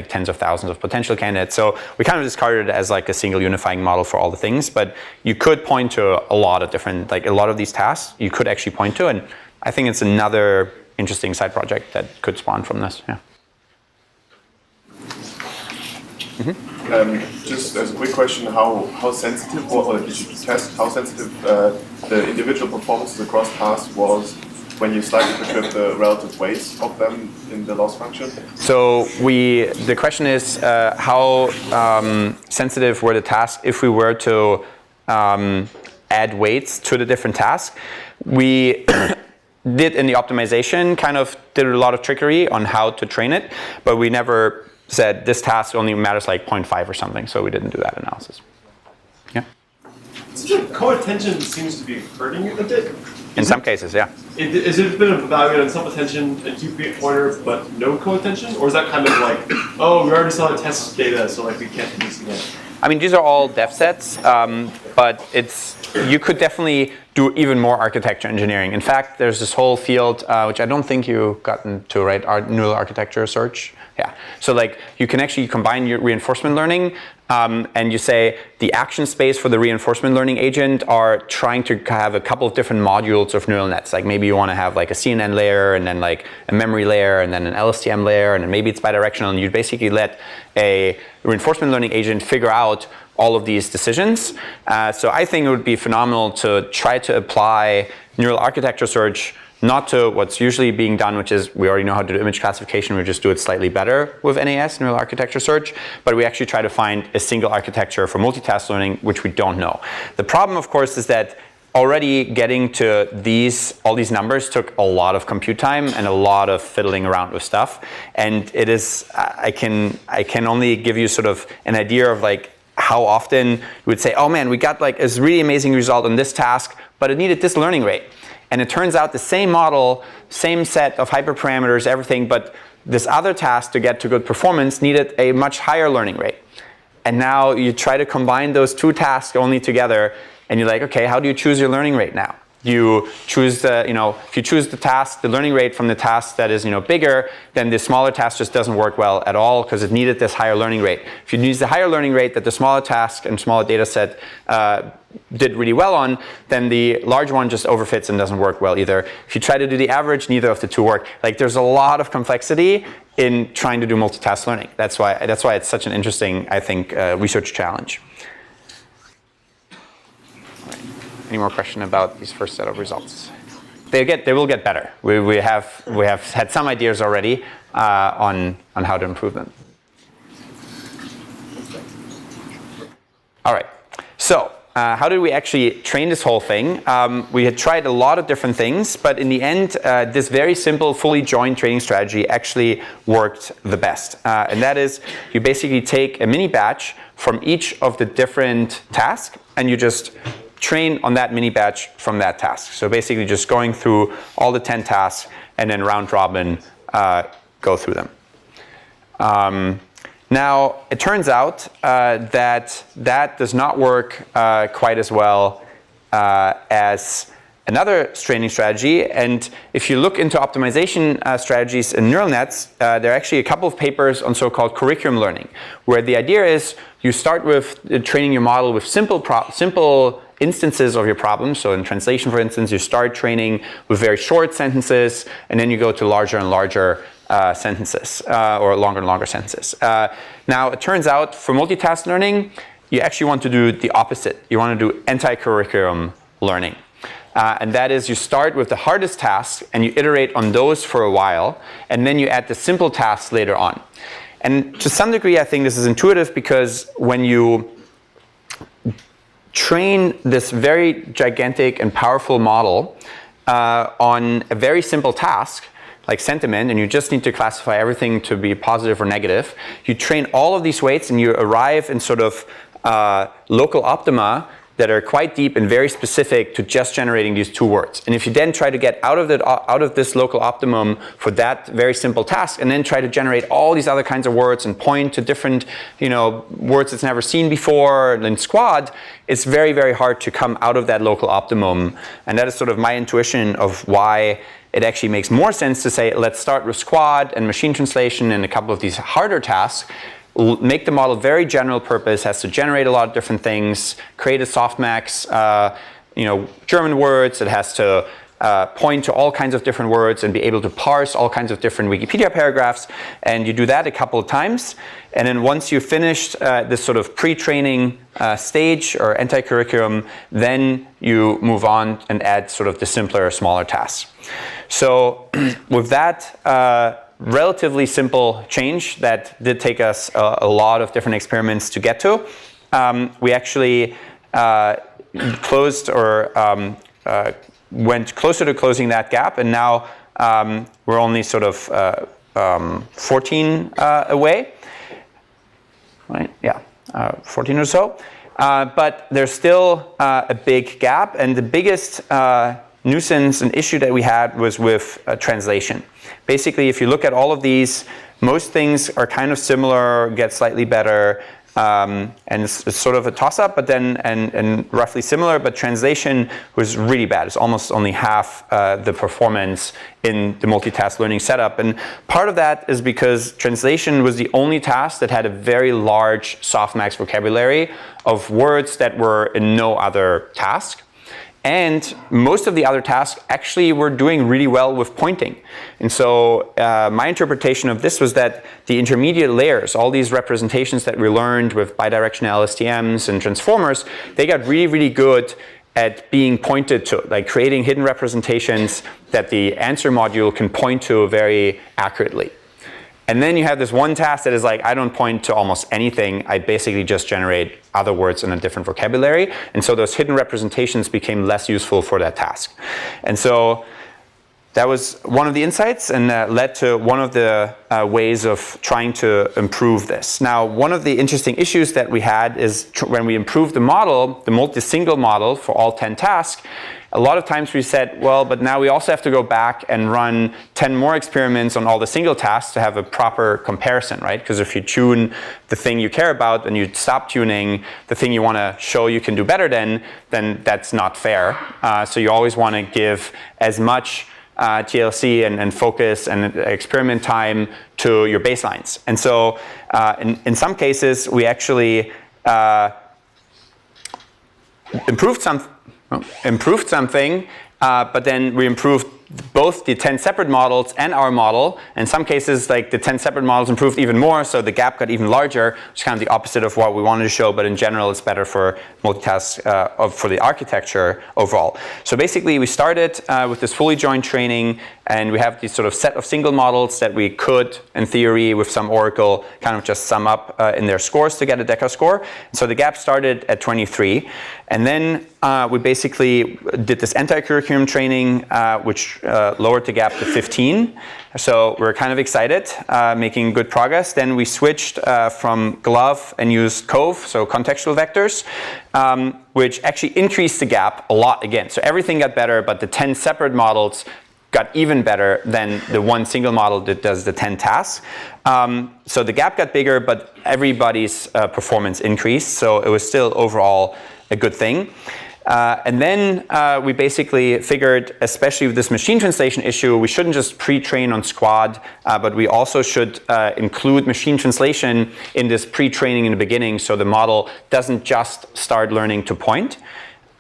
tens of thousands of potential candidates. So we kind of discarded it as like a single unifying model for all the things, but you could point to a lot of different, like a lot of these tasks you could actually point to, and I think it's another interesting side project that could spawn from this, yeah. Just as a quick question, how sensitive, or did you test how sensitive the individual performances across tasks was when you slightly perturbed the relative weights of them in the loss function? So the question is how sensitive were the tasks if we were to add weights to the different tasks. We did in the optimization, kind of did a lot of trickery on how to train it, but we never said this task only matters like 0.5 or something, so we didn't do that analysis. Yeah? So co-attention seems to be hurting it a bit. In some cases, yeah. Is it a bit of evaluate on self-attention and keep it pointer, but no co-attention? Or is that kind of like, oh, we already saw the test data, so like we can't do this again? I mean, these are all dev sets, but you could definitely do even more architecture engineering. In fact, there's this whole field, which I don't think you've gotten to, right? Neural architecture search. Yeah. So like you can actually combine your reinforcement learning and you say the action space for the reinforcement learning agent are trying to have a couple of different modules of neural nets. Like maybe you want to have like a CNN layer and then like a memory layer and then an LSTM layer and then maybe it's bidirectional, and you basically let a reinforcement learning agent figure out all of these decisions. So I think it would be phenomenal to try to apply neural architecture search not to what's usually being done, which is we already know how to do image classification, we just do it slightly better with NAS, neural architecture search, but we actually try to find a single architecture for multitask learning, which we don't know. The problem, of course, is that already getting to all these numbers took a lot of compute time and a lot of fiddling around with stuff. And it is, I can only give you sort of an idea of like how often you would say, oh man, we got like this really amazing result on this task, but it needed this learning rate. And it turns out the same model, same set of hyperparameters, everything, but this other task to get to good performance needed a much higher learning rate. And now you try to combine those two tasks only together, and you're like, okay, how do you choose your learning rate now? You choose if you choose the task, the learning rate from the task that is, bigger, then the smaller task just doesn't work well at all because it needed this higher learning rate. If you use the higher learning rate that the smaller task and smaller data set did really well on, then the large one just overfits and doesn't work well either. If you try to do the average, neither of the two work. Like there's a lot of complexity in trying to do multitask learning. That's why it's such an interesting, I think, research challenge. Any more question about these first set of results? They will get better. We have had some ideas already on how to improve them. All right. So how did we actually train this whole thing? We had tried a lot of different things, but in the end, this very simple, fully joined training strategy actually worked the best. And that is, you basically take a mini batch from each of the different tasks, and you just train on that mini batch from that task. So basically just going through all the 10 tasks and then round robin go through them. Now, it turns out that does not work quite as well as another training strategy. And if you look into optimization strategies in neural nets, there are actually a couple of papers on so-called curriculum learning, where the idea is you start with training your model with simple instances of your problem. So in translation, for instance, you start training with very short sentences, and then you go to larger and larger sentences, or longer and longer sentences. Now, it turns out for multitask learning, you actually want to do the opposite. You want to do anti-curriculum learning. And that is, you start with the hardest tasks and you iterate on those for a while, and then you add the simple tasks later on. And to some degree, I think this is intuitive, because when you train this very gigantic and powerful model on a very simple task, like sentiment, and you just need to classify everything to be positive or negative, you train all of these weights and you arrive in sort of local optima that are quite deep and very specific to just generating these two words. And if you then try to get out of this local optimum for that very simple task, and then try to generate all these other kinds of words and point to different, words it's never seen before in squad, it's very, very hard to come out of that local optimum. And that is sort of my intuition of why it actually makes more sense to say, let's start with squad and machine translation and a couple of these harder tasks, make the model very general purpose, has to generate a lot of different things, create a softmax, German words, it has to point to all kinds of different words and be able to parse all kinds of different Wikipedia paragraphs. And you do that a couple of times. And then once you've finished this sort of pre-training stage or anti-curriculum, then you move on and add sort of the simpler, smaller tasks. So with that relatively simple change that did take us a lot of different experiments to get to, we actually closed or went closer to closing that gap, and now we're only sort of 14 away, right? Yeah, 14 or so. But there's still a big gap, and the biggest nuisance and issue that we had was with translation. Basically, if you look at all of these, most things are kind of similar, get slightly better, and it's sort of a toss-up, but then and roughly similar. But translation was really bad. It's almost only half the performance in the multitask learning setup. And part of that is because translation was the only task that had a very large softmax vocabulary of words that were in no other task. And most of the other tasks actually were doing really well with pointing. And so my interpretation of this was that the intermediate layers, all these representations that we learned with bidirectional LSTMs and transformers, they got really, really good at being pointed to, like creating hidden representations that the answer module can point to very accurately. And then you have this one task that is like, I don't point to almost anything. I basically just generate other words in a different vocabulary. And so those hidden representations became less useful for that task. And so that was one of the insights, and led to one of the ways of trying to improve this. Now, one of the interesting issues that we had is when we improved the model, the single model for all 10 tasks, a lot of times we said, well, but now we also have to go back and run 10 more experiments on all the single tasks to have a proper comparison, right? Because if you tune the thing you care about and you stop tuning the thing you want to show you can do better then that's not fair. So you always want to give as much TLC and focus and experiment time to your baselines. And so in some cases, we actually improved something, but then we improved both the 10 separate models and our model. In some cases, like the 10 separate models improved even more, so the gap got even larger, which is kind of the opposite of what we wanted to show, but in general, it's better for multitask, for the architecture overall. So basically, we started with this fully joined training, and we have this sort of set of single models that we could, in theory, with some oracle, kind of just sum up in their scores to get a Deca score. So the gap started at 23. And then we basically did this anti-curriculum training, which lowered the gap to 15. So we're kind of excited, making good progress. Then we switched from GLOVE and used COVE, so contextual vectors, which actually increased the gap a lot again. So everything got better, but the 10 separate models got even better than the one single model that does the 10 tasks. So the gap got bigger, but everybody's performance increased. So it was still overall a good thing. And then we basically figured, especially with this machine translation issue, we shouldn't just pre-train on Squad, but we also should include machine translation in this pre-training in the beginning so the model doesn't just start learning to point.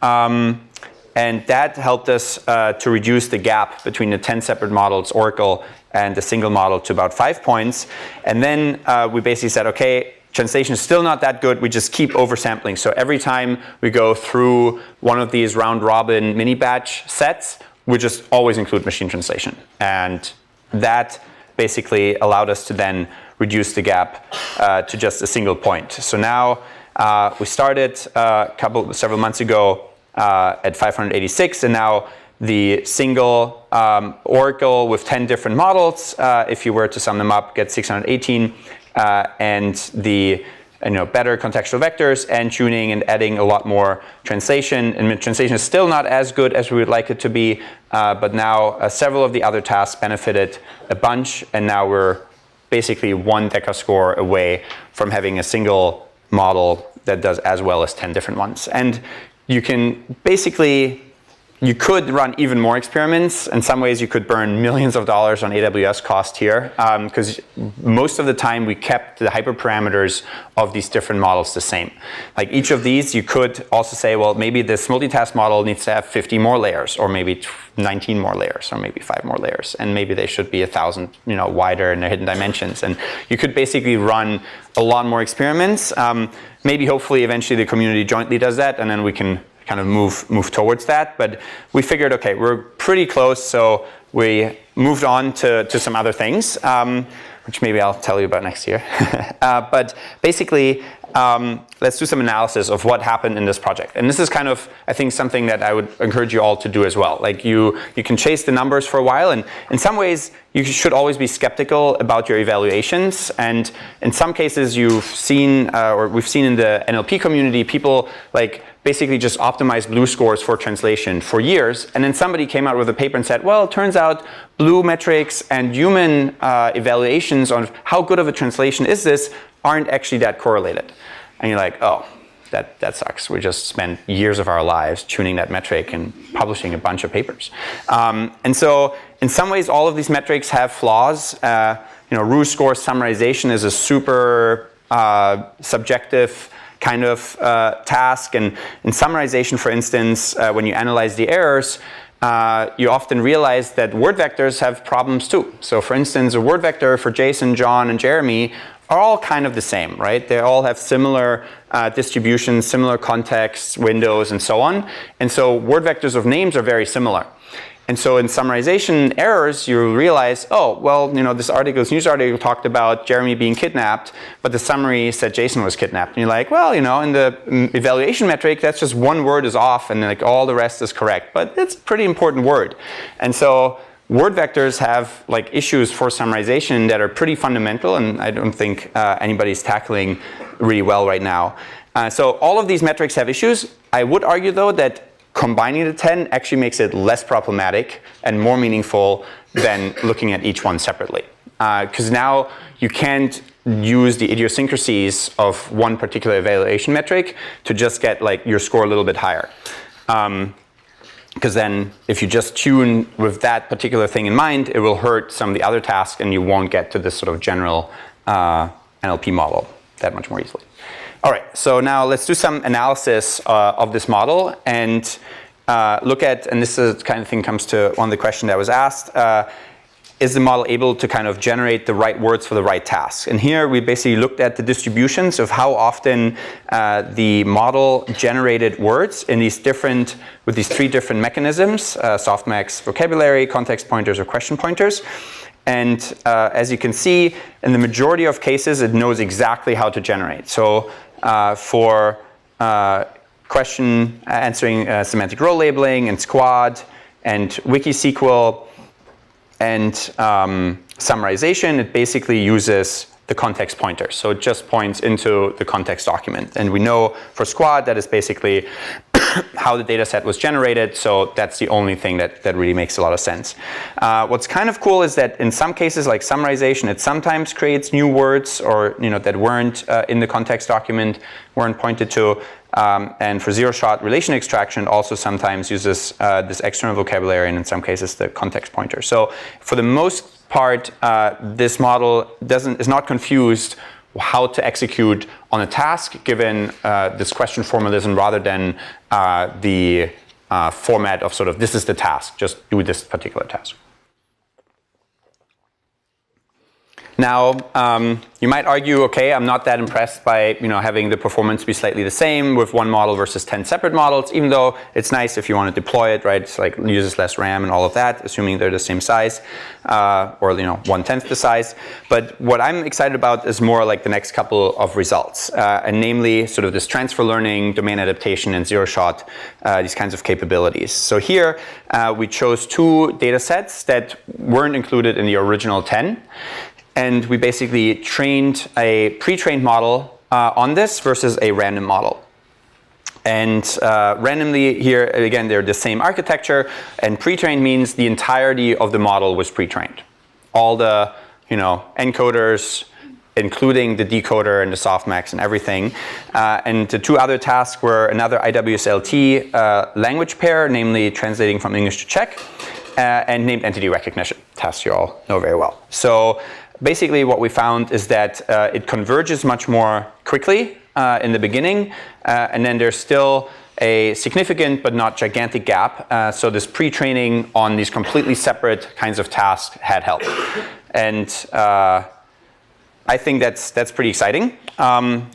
And that helped us to reduce the gap between the 10 separate models, Oracle, and the single model to about 5 points. And then we basically said, okay, translation is still not that good, we just keep oversampling. So every time we go through one of these round robin mini batch sets, we just always include machine translation. And that basically allowed us to then reduce the gap to just a single point. So now we started several months ago at 586, and now the single Oracle with 10 different models, if you were to sum them up, gets 618. And the better contextual vectors and tuning and adding a lot more translation. And translation is still not as good as we would like it to be, but now several of the other tasks benefited a bunch, and now we're basically 1 DECA score away from having a single model that does as well as 10 different ones. And you can basically, you could run even more experiments. In some ways, you could burn millions of dollars on AWS cost here, because most of the time we kept the hyperparameters of these different models the same. Like each of these, you could also say, well, maybe this multitask model needs to have 50 more layers, or maybe 19 more layers, or maybe 5 more layers, and maybe they should be 1,000, wider in their hidden dimensions. And you could basically run a lot more experiments. Maybe, hopefully, eventually the community jointly does that, and then we can kind of move towards that. But we figured, okay, we're pretty close, so we moved on to some other things, which maybe I'll tell you about next year. But basically, let's do some analysis of what happened in this project. And this is kind of, I think, something that I would encourage you all to do as well. Like you can chase the numbers for a while, and in some ways, you should always be skeptical about your evaluations. And in some cases, you've seen, or we've seen in the NLP community, people like basically just optimize BLEU scores for translation for years. And then somebody came out with a paper and said, well, it turns out BLEU metrics and human evaluations on how good of a translation is this aren't actually that correlated. And you're like, oh, that sucks. We just spent years of our lives tuning that metric and publishing a bunch of papers. And so in some ways, all of these metrics have flaws. Roux score summarization is a super subjective kind of task. And in summarization, for instance, when you analyze the errors, you often realize that word vectors have problems too. So for instance, a word vector for Jason, John, and Jeremy are all kind of the same, right? They all have similar distributions, similar contexts, windows, and so on. And so word vectors of names are very similar. And so in summarization errors, you realize, oh, well, this news article talked about Jeremy being kidnapped, but the summary said Jason was kidnapped. And you're like, well, in the evaluation metric, that's just one word is off, and like all the rest is correct. But it's a pretty important word. And so word vectors have like issues for summarization that are pretty fundamental, and I don't think anybody's tackling really well right now. So all of these metrics have issues. I would argue, though, that combining the 10 actually makes it less problematic and more meaningful than looking at each one separately. Because now you can't use the idiosyncrasies of one particular evaluation metric to just get like your score a little bit higher. Because then if you just tune with that particular thing in mind, it will hurt some of the other tasks, and you won't get to this sort of general NLP model that much more easily. All right, so now let's do some analysis of this model and look at, and this is kind of thing comes to one of the questions that was asked, is the model able to kind of generate the right words for the right tasks? And here we basically looked at the distributions of how often the model generated words in these with these 3 different mechanisms, softmax vocabulary, context pointers, or question pointers. And as you can see, in the majority of cases, it knows exactly how to generate. So for question answering semantic role labeling and Squad and WikiSQL, and summarization, it basically uses the context pointer. So it just points into the context document. And we know for Squad that is basically how the data set was generated. So that's the only thing that really makes a lot of sense. What's kind of cool is that in some cases, like summarization, it sometimes creates new words or that weren't in the context document, weren't pointed to. And for zero-shot relation extraction, it also sometimes uses this external vocabulary and in some cases the context pointer. So for the most part, this model is not confused how to execute on a task given this question formalism rather than the format of sort of this is the task, just do this particular task. Now, you might argue, okay, I'm not that impressed by having the performance be slightly the same with one model versus 10 separate models, even though it's nice if you want to deploy it, right? It's like uses less RAM and all of that, assuming they're the same size, or 1/10 the size. But what I'm excited about is more like the next couple of results, and namely sort of this transfer learning, domain adaptation, and zero-shot, these kinds of capabilities. So here we chose 2 data sets that weren't included in the original 10. And we basically trained a pre-trained model on this versus a random model. And randomly here, again, they're the same architecture. And pre-trained means the entirety of the model was pre-trained. All the encoders, including the decoder and the softmax and everything. And the 2 other tasks were another IWSLT language pair, namely translating from English to Czech, and named entity recognition, tasks you all know very well. So basically what we found is that it converges much more quickly in the beginning, and then there's still a significant but not gigantic gap. So this pre-training on these completely separate kinds of tasks had helped. And I think that's pretty exciting,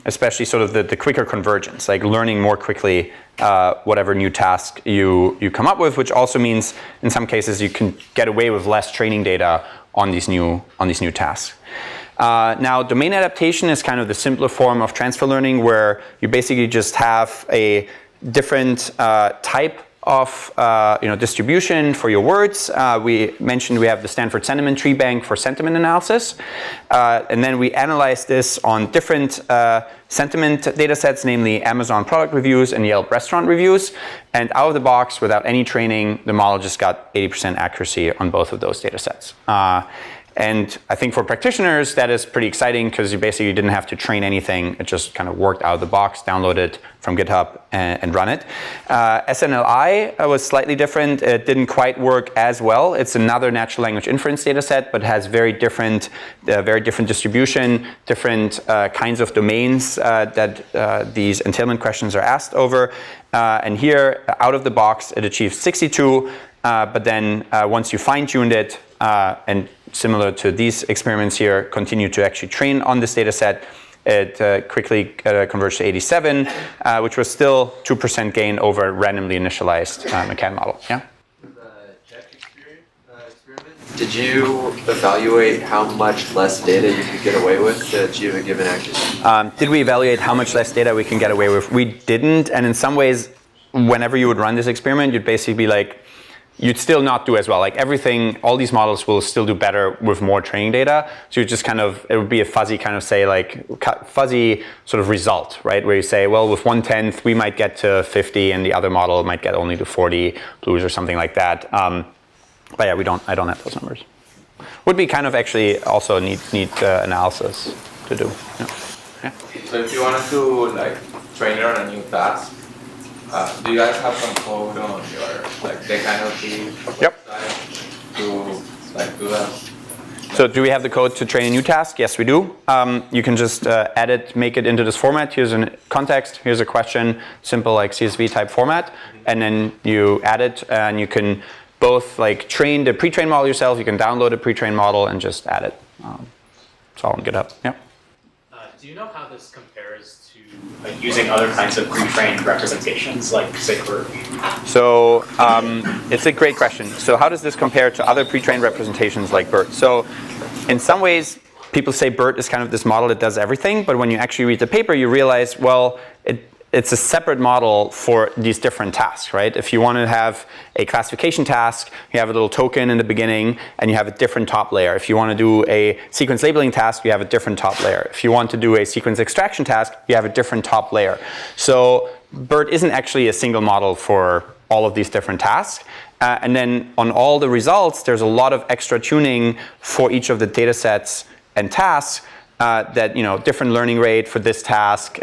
especially sort of the quicker convergence, like learning more quickly whatever new task you come up with, which also means in some cases you can get away with less training data on these new tasks. Now, domain adaptation is kind of the simpler form of transfer learning, where you basically just have a different type of distribution for your words. We mentioned we have the Stanford sentiment tree bank for sentiment analysis, and then we analyze this on different sentiment data sets, namely Amazon product reviews and Yelp restaurant reviews. And out of the box, without any training, the model just got 80% accuracy on both of those data sets. And I think for practitioners, that is pretty exciting because you basically didn't have to train anything. It just kind of worked out of the box, download it from GitHub and run it. SNLI was slightly different. It didn't quite work as well. It's another natural language inference data set, but has very different distribution, different kinds of domains that these entailment questions are asked over. And here, out of the box, it achieves 62. But then once you fine-tuned it, and similar to these experiments here, continue to actually train on this data set, it quickly converged to 87, which was still 2% gain over a randomly initialized McCann model. Yeah? For the Czech experiment, did you evaluate how much less data you could get away with to achieve a given accuracy? Did we evaluate how much less data we can get away with? We didn't, and in some ways, whenever you would run this experiment, you'd basically be like, you'd still not do as well. Like everything, all these models will still do better with more training data. So you just kind of, it would be a fuzzy kind of say like, fuzzy sort of result, right? Where you say, well, with 1/10, we might get to 50 and the other model might get only to 40 blues or something like that. But yeah, I don't have those numbers. Would be kind of actually also a neat analysis to do. Yeah. So if you wanted to like train it on a new task, do you guys have some code on your Tech NLP website to do that? So do we have the code to train a new task? Yes, we do. You can just add it, make it into this format. Here's a context, here's a question, simple like CSV type format, and then you add it, and you can both like train the pre-trained model yourself. You can download a pre-trained model and just add it. It's all on GitHub. Yeah. Do you know how this compares to using other kinds of pre-trained representations, like say BERT? So it's a great question. So how does this compare to other pre-trained representations like BERT? So in some ways, people say BERT is kind of this model that does everything, but when you actually read the paper, you realize, well, it's a separate model for these different tasks, right? If you want to have a classification task, you have a little token in the beginning and you have a different top layer. If you want to do a sequence labeling task, you have a different top layer. If you want to do a sequence extraction task, you have a different top layer. So BERT isn't actually a single model for all of these different tasks. And then on all the results, there's a lot of extra tuning for each of the data sets and tasks that, different learning rate for this task,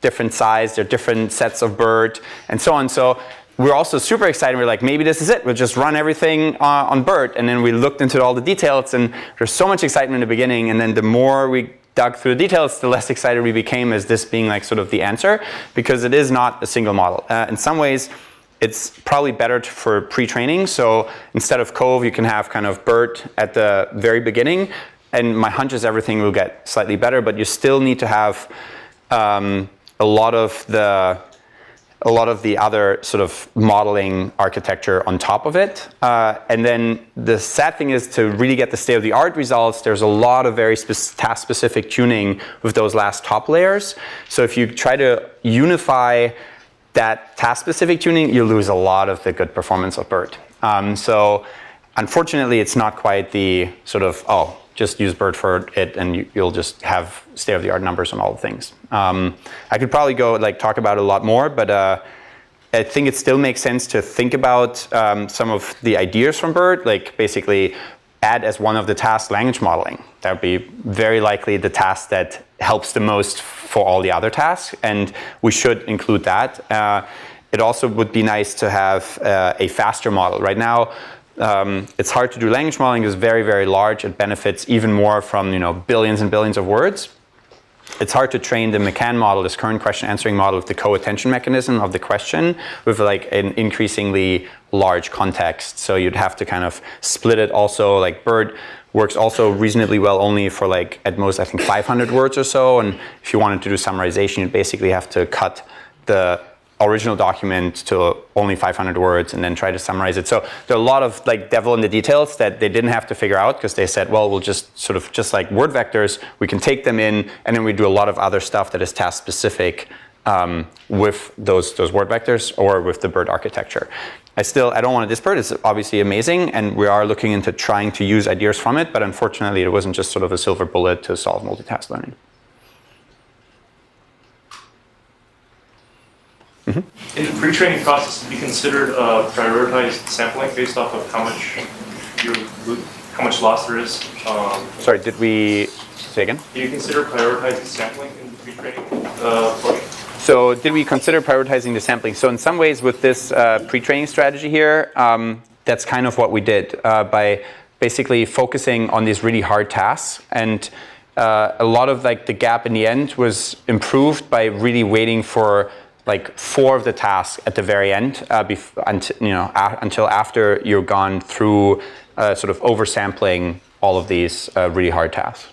different size, there are different sets of BERT, and so on. So we're also super excited. We're like, maybe this is it. We'll just run everything on BERT. And then we looked into all the details, and there's so much excitement in the beginning. And then the more we dug through the details, the less excited we became as this being like sort of the answer, because it is not a single model. In some ways, it's probably better for pre-training. So instead of Cove, you can have kind of BERT at the very beginning. And my hunch is everything will get slightly better, but you still need to have a lot of the other sort of modeling architecture on top of it. And then the sad thing is, to really get the state-of-the-art results, there's a lot of very task-specific tuning with those last top layers. So if you try to unify that task-specific tuning, you lose a lot of the good performance of BERT. So unfortunately, it's not quite the sort of, just use BERT for it and you'll just have state-of-the-art numbers on all the things. I could probably go talk about it a lot more, but I think it still makes sense to think about some of the ideas from BERT, like basically add as one of the tasks language modeling. That would be very likely the task that helps the most for all the other tasks, and we should include that. It also would be nice to have a faster model. Right now, it's hard to do language modeling. It's very, very large. It benefits even more from billions and billions of words. It's hard to train the McCann model, this current question answering model, with the co-attention mechanism of the question with an increasingly large context. So you'd have to kind of split it also. BERT works also reasonably well only for at most I think 500 words or so. And if you wanted to do summarization, you'd basically have to cut the original document to only 500 words and then try to summarize it. So there are a lot of devil in the details that they didn't have to figure out, because they said, well, we'll just sort of, just like word vectors, we can take them in and then we do a lot of other stuff that is task specific with those word vectors or with the BERT architecture. I don't want to diss BERT. It's obviously amazing, and we are looking into trying to use ideas from it, but unfortunately it wasn't just sort of a silver bullet to solve multitask learning. In the pre-training process, you considered prioritized sampling based off of how much loss there is? Sorry, did we say again? Did you consider prioritizing sampling in the pre-training portion? So did we consider prioritizing the sampling? So in some ways with this pre-training strategy here, that's kind of what we did by basically focusing on these really hard tasks. And a lot of the gap in the end was improved by really waiting for 4 of the tasks at the very end, until after you're gone through sort of oversampling all of these really hard tasks.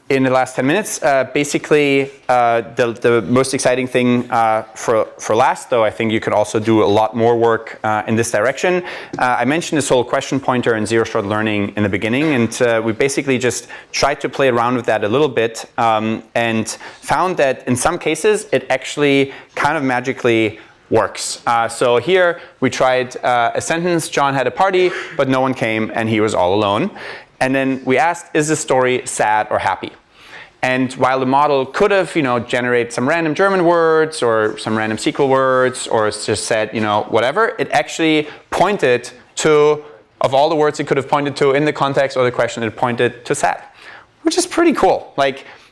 In the last 10 minutes, basically the most exciting thing for last, though, I think you could also do a lot more work in this direction. I mentioned this whole question pointer and zero-shot learning in the beginning, and we basically just tried to play around with that a little bit and found that in some cases it actually kind of magically works. So here we tried a sentence: John had a party, but no one came and he was all alone. And then we asked, is this story sad or happy? And while the model could have, generate some random German words or some random SQL words, or just said, whatever, it actually pointed to, of all the words it could have pointed to in the context or the question, it pointed to sad, which is pretty cool.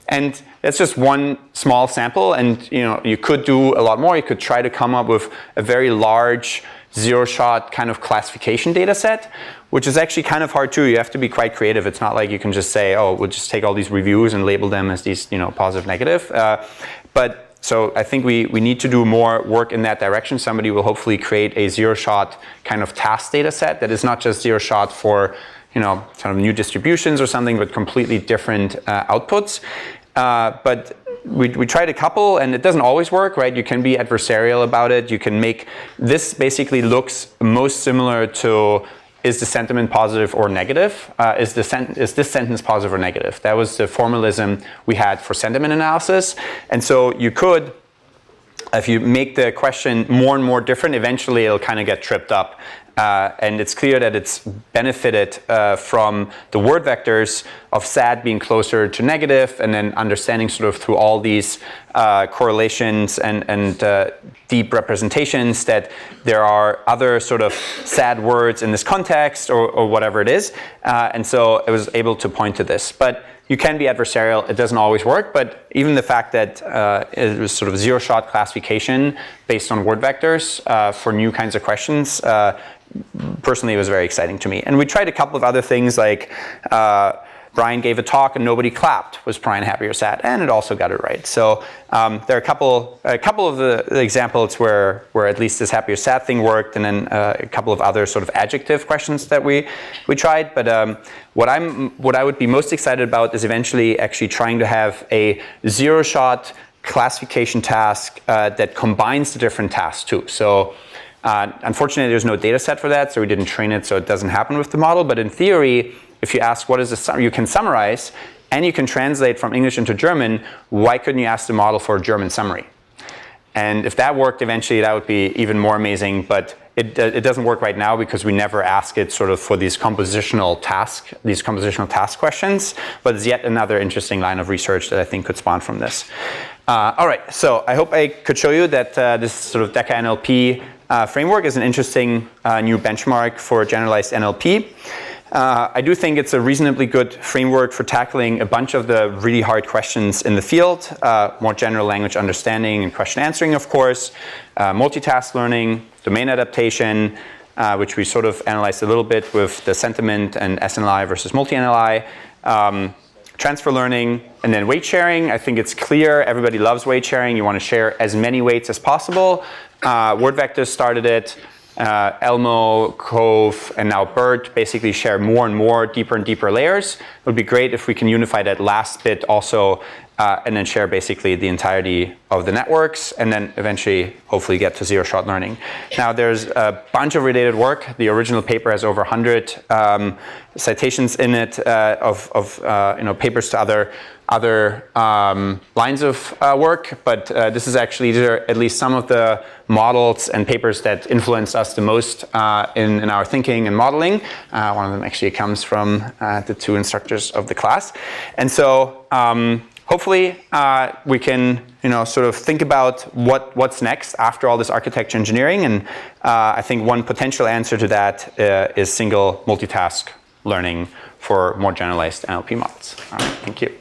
And that's just one small sample, and you could do a lot more. You could try to come up with a very large zero-shot kind of classification data set, which is actually kind of hard too. You have to be quite creative. It's not like you can just say, oh, we'll just take all these reviews and label them as these, positive, negative. So I think we need to do more work in that direction. Somebody will hopefully create a zero-shot kind of task data set that is not just zero-shot for, kind of new distributions or something, but completely different outputs. But we tried a couple, and it doesn't always work, right? You can be adversarial about it. You can make, this basically looks most similar to is the sentiment positive or negative? Is this sentence positive or negative? That was the formalism we had for sentiment analysis. And so you could, if you make the question more and more different, eventually it'll kind of get tripped up. And it's clear that it's benefited from the word vectors of sad being closer to negative, and then understanding sort of through all these correlations and deep representations that there are other sort of sad words in this context or whatever it is. And so it was able to point to this. But you can be adversarial. It doesn't always work, but even the fact that it was sort of zero-shot classification based on word vectors for new kinds of questions, personally, it was very exciting to me. And we tried a couple of other things, like Brian gave a talk and nobody clapped. Was Brian happy or sad? And it also got it right. So there are a couple of the examples where at least this happy or sad thing worked, and then a couple of other sort of adjective questions that we tried. But what I would be most excited about is eventually actually trying to have a zero-shot classification task that combines the different tasks too. So unfortunately, there's no data set for that, so we didn't train it, so it doesn't happen with the model. But in theory, if you ask what is the you can summarize and you can translate from English into German, why couldn't you ask the model for a German summary? And if that worked eventually, that would be even more amazing. But it doesn't work right now because we never ask it sort of for these compositional task questions. But it's yet another interesting line of research that I think could spawn from this. All right, so I hope I could show you that this sort of DECA NLP framework is an interesting new benchmark for generalized NLP. I do think it's a reasonably good framework for tackling a bunch of the really hard questions in the field, more general language understanding and question answering, of course, multitask learning, domain adaptation, which we sort of analyzed a little bit with the sentiment and SNLI versus multi-NLI, transfer learning, and then weight sharing. I think it's clear everybody loves weight sharing. You want to share as many weights as possible. Word vectors started it. Elmo, Cove, and now Bert basically share more and more, deeper and deeper layers. It would be great if we can unify that last bit also and then share basically the entirety of the networks, and then eventually hopefully get to zero-shot learning. Now there's a bunch of related work. The original paper has over 100 citations in it of papers to other lines of work, but these are at least some of the models and papers that influenced us the most in our thinking and modeling. One of them actually comes from the two instructors of the class. And so hopefully we can sort of think about what's next after all this architecture engineering, and I think one potential answer to that is single multitask learning for more generalized NLP models. All right, thank you.